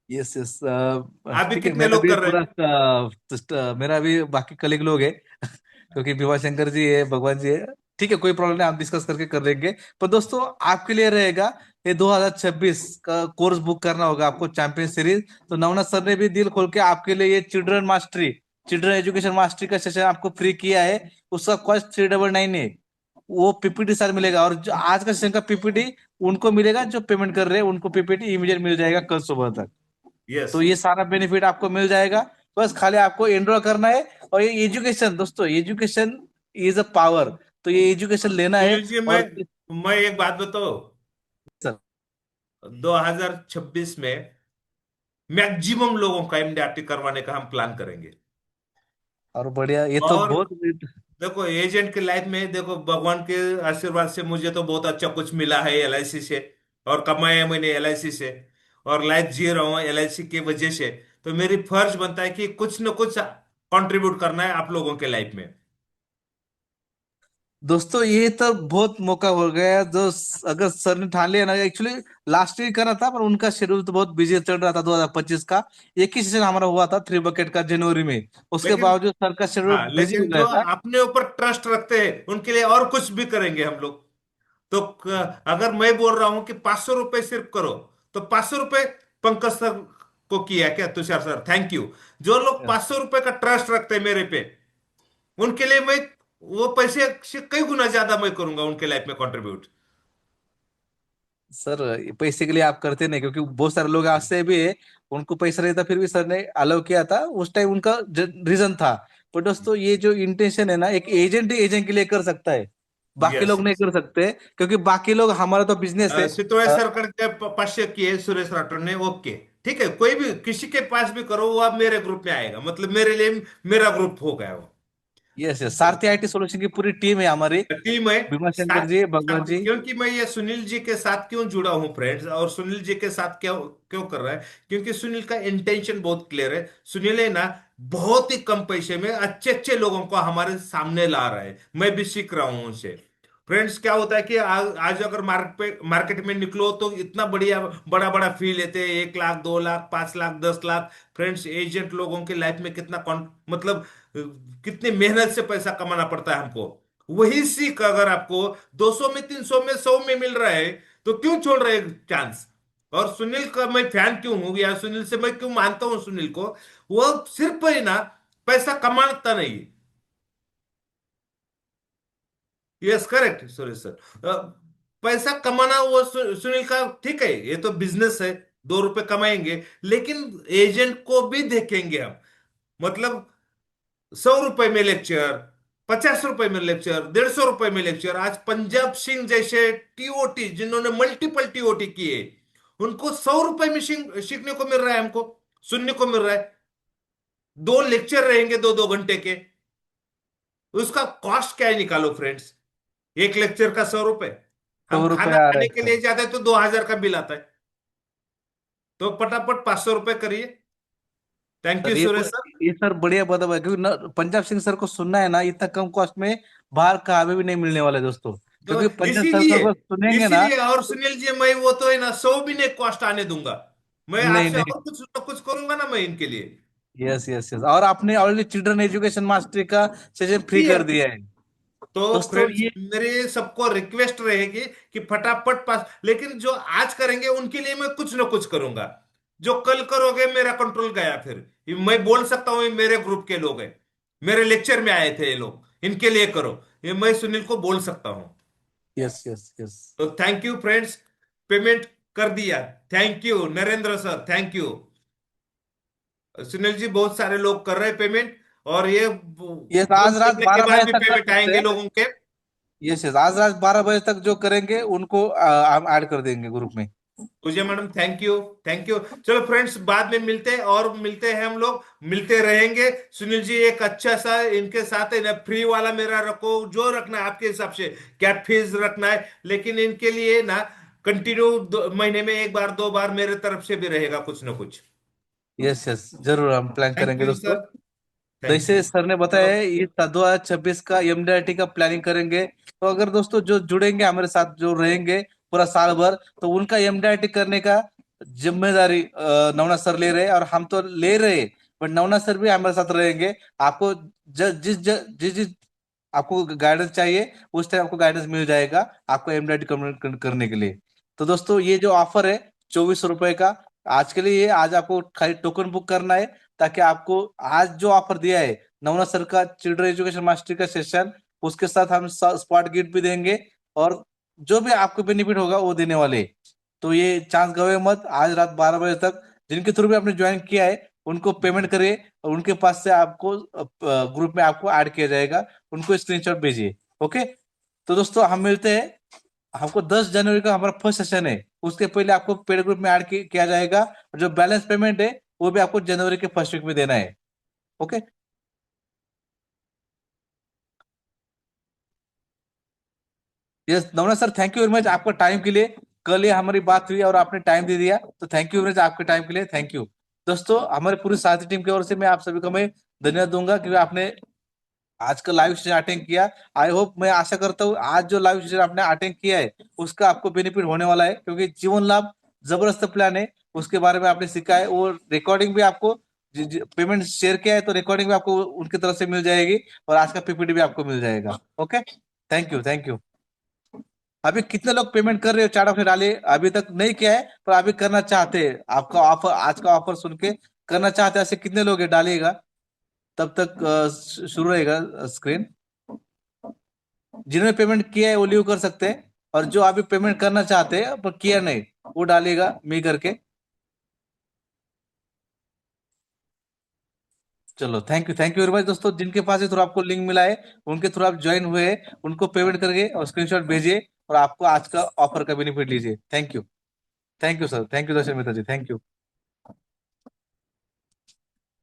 Yes yes. अभी ठीक है, कितने मेरा लोग भी कर रहे पूरा हैं? मेरा भी बाकी कलीग लोग है, क्योंकि भीमा शंकर जी है, भगवान जी है। ठीक है, कोई प्रॉब्लम नहीं, आप डिस्कस करके कर लेंगे। पर दोस्तों, आपके लिए रहेगा, ये 2026 का कोर्स बुक करना होगा आपको, चैंपियन सीरीज। तो नवनाथ सर ने भी दिल खोल के आपके लिए ये चिल्ड्रन एजुकेशन मास्टरी का सेशन आपको फ्री किया है। उसका कॉस्ट 399 है। वो पीपीटी सर मिलेगा, और जो आज का सेशन का पीपीटी उनको मिलेगा जो पेमेंट कर रहे हैं, उनको पीपीटी इमीडिएट मिल जाएगा कल सुबह तक। यस। तो ये सारा बेनिफिट आपको मिल जाएगा। बस खाली आपको एनरोल करना है। और ये एजुकेशन, दोस्तों, एजुकेशन इज अ पावर। तो ये एजुकेशन लेना है। सुनील जी, मैं और मैं एक बात बताओ। सर, 2026 में मैक्सिमम लोगों का एमडीआरटी करवाने का हम प्लान करेंगे। और बढ़िया, ये तो और बहुत। देखो, एजेंट के लाइफ में देखो, भगवान के आशीर्वाद से मुझे तो बहुत अच्छा कुछ मिला है एलआईसी से, और कमाया मैंने एलआईसी से, और लाइफ जी रहा हूँ एलआईसी की वजह से। तो मेरी फर्ज बनता है कि कुछ न कुछ कंट्रीब्यूट करना है आप लोगों के लाइफ में। दोस्तों, ये तो बहुत मौका हो गया जो अगर सर ने ठान लिया ना, एक्चुअली लास्ट ईयर करा था, पर उनका शेड्यूल तो बहुत बिजी चल रहा था 2025 का। एक ही सेशन हमारा हुआ था 3 बकेट का जनवरी में। उसके लेकिन, बावजूद सर का शेड्यूल हाँ, बिजी हो लेकिन जो गया था। अपने ऊपर ट्रस्ट रखते हैं उनके लिए और कुछ भी करेंगे हम लोग। तो अगर मैं बोल रहा हूं कि 500 रुपये सिर्फ करो, तो 500 रुपये पंकज सर को किया क्या, तुषार सर, थैंक यू। जो लोग 500 रुपये का ट्रस्ट रखते हैं मेरे पे, उनके लिए मैं वो पैसे से कई गुना ज्यादा मैं करूंगा उनके लाइफ में कंट्रीब्यूट। सर, पैसे के लिए आप करते नहीं, क्योंकि बहुत सारे लोग आज से भी है, उनको पैसा नहीं था, फिर भी सर ने अलाउ किया था, उस टाइम उनका रीजन था। पर दोस्तों, ये जो इंटेंशन है ना, एक एजेंट ही एजेंट के लिए कर सकता है, बाकी यस। लोग नहीं कर सकते, क्योंकि बाकी लोग, हमारा तो बिजनेस है। सितोय सरकार के 500 किए सुरेश राठौर ने, ओके। ठीक है, कोई भी किसी के पास भी करो, वो अब मेरे ग्रुप में आएगा, मतलब मेरे लिए मेरा ग्रुप हो गया वो। Yes yes, Sarathi IT solution की पूरी टीम है हमारी। टीम है। भीमा शंकर साथ जी, भगवान साथ जी। क्योंकि मैं ये सुनील जी के साथ क्यों जुड़ा हूँ फ्रेंड्स, और सुनील जी के साथ क्यों क्यों कर रहा है, क्योंकि सुनील का इंटेंशन बहुत क्लियर है। सुनील है ना, बहुत ही कम पैसे में अच्छे अच्छे लोगों को हमारे सामने ला रहा है, मैं भी सीख रहा हूँ उनसे। फ्रेंड्स, क्या होता है कि आज अगर मार्केट में निकलो तो इतना बढ़िया बड़ा बड़ा फी लेते हैं, 1 लाख, 2 लाख, 5 लाख, 10 लाख। फ्रेंड्स, एजेंट लोगों के लाइफ में कितना मतलब कितनी मेहनत से पैसा कमाना पड़ता है हमको। वही सीख अगर आपको 200 में, 300 में, 100 में मिल रहा है, तो क्यों छोड़ रहे चांस? और सुनील का मैं फैन क्यों हूं, या सुनील से मैं क्यों मानता हूं सुनील को? वो सिर्फ है ना, पैसा कमाता नहीं। Yes, correct Suresh sir. पैसा कमाना वो सुनील का ठीक है, ये तो बिजनेस है, 2 रुपए कमाएंगे, लेकिन एजेंट को भी देखेंगे हम। मतलब 100 रुपए में लेक्चर, 50 रुपए में लेक्चर, 150 रुपए में लेक्चर। आज पंजाब सिंह जैसे टीओटी जिन्होंने मल्टीपल टीओटी किए, उनको 100 रुपए में सीखने को मिल रहा है, हमको सुनने को मिल रहा है। 2 लेक्चर रहेंगे 2-2 घंटे के, उसका कॉस्ट क्या है निकालो फ्रेंड्स। एक लेक्चर का 100 रुपए। हम 100 रुपए खाना आ रहे खाने हैं के सर। लिए जाते हैं तो 2,000 का बिल आता है। तो फटाफट 500 रुपए करिए। Thank you sir Suresh sir. ये सर बढ़िया बता भाई, क्योंकि पंजाब सिंह सर को सुनना है ना, इतना कम कॉस्ट में बाहर कहीं भी नहीं मिलने वाला है दोस्तों। तो क्योंकि पंजाब सर इसीलिए को सुनेंगे ना। इसीलिए और सुनील जी, मैं वो तो है ना 100 भी नहीं कॉस्ट आने दूंगा। मैं नहीं आपसे नहीं। और कुछ ना कुछ करूंगा ना मैं इनके लिए। यस यस यस, और आपने ऑलरेडी चिल्ड्रन एजुकेशन मास्टरी का सेशन फ्री ठीक है। कर दिया है तो दोस्तों फ्रेंड्स ये। मेरे सबको रिक्वेस्ट रहेगी कि फटाफट पास, लेकिन जो आज करेंगे उनके लिए मैं कुछ ना कुछ करूंगा। जो कल करोगे मेरा कंट्रोल गया फिर। ये मैं बोल सकता हूँ ये मेरे ग्रुप के लोग हैं, मेरे लेक्चर में आए थे ये लोग, इनके लिए करो, ये मैं सुनील को बोल सकता हूँ। Yes yes yes. तो थैंक यू फ्रेंड्स। पेमेंट कर दिया। Thank you Narendra sir, thank you. Sunil ji बहुत सारे लोग कर रहे हैं पेमेंट, और ये यस, फोन आज रात करने के 12 बाद बजे भी तक कर पेमेंट सकते आएंगे हैं। लोगों के। यस यस, आज रात 12 बजे तक जो करेंगे उनको हम ऐड कर देंगे ग्रुप में। Pooja madam thank you. Thank you. चलो फ्रेंड्स बाद में मिलते हैं, और मिलते हैं हम लोग, मिलते रहेंगे। सुनील जी एक अच्छा सा इनके साथ है ना, फ्री वाला मेरा रखो, जो रखना है आपके हिसाब से, क्या फीस रखना है, लेकिन इनके लिए ना कंटिन्यू महीने में एक बार 2 बार मेरे तरफ से भी रहेगा कुछ ना कुछ। यस यस, जरूर हम प्लान थैंक करेंगे यू दोस्तों। सर। Thank you. जैसे सर ने बताया है, ये 2026 का एमडीआरटी का प्लानिंग करेंगे। तो अगर दोस्तों जो जुड़ेंगे हमारे साथ, जो रहेंगे पूरा साल भर, तो उनका एमडीआरटी करने का जिम्मेदारी नवना सर ले रहे हैं, और हम तो ले रहे हैं, बट नवना सर भी हमारे साथ रहेंगे। आपको जिस आपको गाइडेंस चाहिए, उस टाइम आपको गाइडेंस मिल जाएगा, आपको एमडीआरटी करने के लिए। तो दोस्तों ये जो ऑफर है 24 रुपए का, आज के लिए, आज आपको खाली टोकन बुक करना है, ताकि आपको आज जो ऑफर दिया है नवना सर का चिल्ड्रन एजुकेशन मास्टरी का सेशन, उसके साथ हम स्पॉट गिफ्ट भी देंगे, और जो भी आपको बेनिफिट होगा वो देने वाले हैं। तो ये चांस गवे मत, आज रात 12 बजे तक जिनके थ्रू भी आपने ज्वाइन किया है उनको पेमेंट करिए, और उनके पास से आपको ग्रुप में आपको ऐड किया जाएगा, उनको स्क्रीनशॉट भेजिए। ओके। तो दोस्तों हम मिलते हैं। हमको 10 जनवरी का हमारा फर्स्ट सेशन है, उसके पहले आपको पेड ग्रुप में ऐड किया जाएगा, और जो बैलेंस पेमेंट है वो भी आपको जनवरी के फर्स्ट वीक में देना है। Okay. Yes Navana sir, thank you very much आपका टाइम के लिए। कल ये हमारी बात हुई और आपने टाइम दे दिया, तो थैंक यू वेरी मच आपके टाइम के लिए, थैंक यू। दोस्तों हमारी पूरी साथी टीम की ओर से मैं आप सभी को मैं धन्यवाद दूंगा, क्योंकि आपने आज का लाइव सेशन अटेंड किया। आई होप, मैं आशा करता हूँ आज जो लाइव सेशन आपने अटेंड किया है उसका आपको बेनिफिट होने वाला है, क्योंकि जीवन लाभ जबरदस्त प्लान है, उसके बारे में आपने सीखा है। वो रिकॉर्डिंग भी आपको, पेमेंट शेयर किया है तो रिकॉर्डिंग भी आपको उनकी तरफ से मिल जाएगी, और आज का पीपीटी भी आपको मिल जाएगा। Okay. Thank you thank you. अभी कितने लोग पेमेंट कर रहे हो चार्ट ऑफ डाले, अभी तक नहीं किया है पर अभी करना चाहते हैं, आपका ऑफर, आज का ऑफर सुन के करना चाहते हैं, ऐसे कितने लोग हैं डालिएगा, तब तक शुरू रहेगा स्क्रीन। जिन्होंने पेमेंट किया है वो लीव कर सकते हैं, और जो अभी पेमेंट करना चाहते हैं पर किया नहीं, वो डालिएगा मी करके। चलो थैंक यू वेरी मच दोस्तों, जिनके पास ये थ्रू आपको लिंक मिला है, उनके थ्रू आप ज्वाइन हुए हैं, उनको पेमेंट करके और स्क्रीनशॉट भेजिए, और आपको आज का ऑफर का बेनिफिट लीजिए। Thank you sir, thank you Darshan Mitra ji, thank you.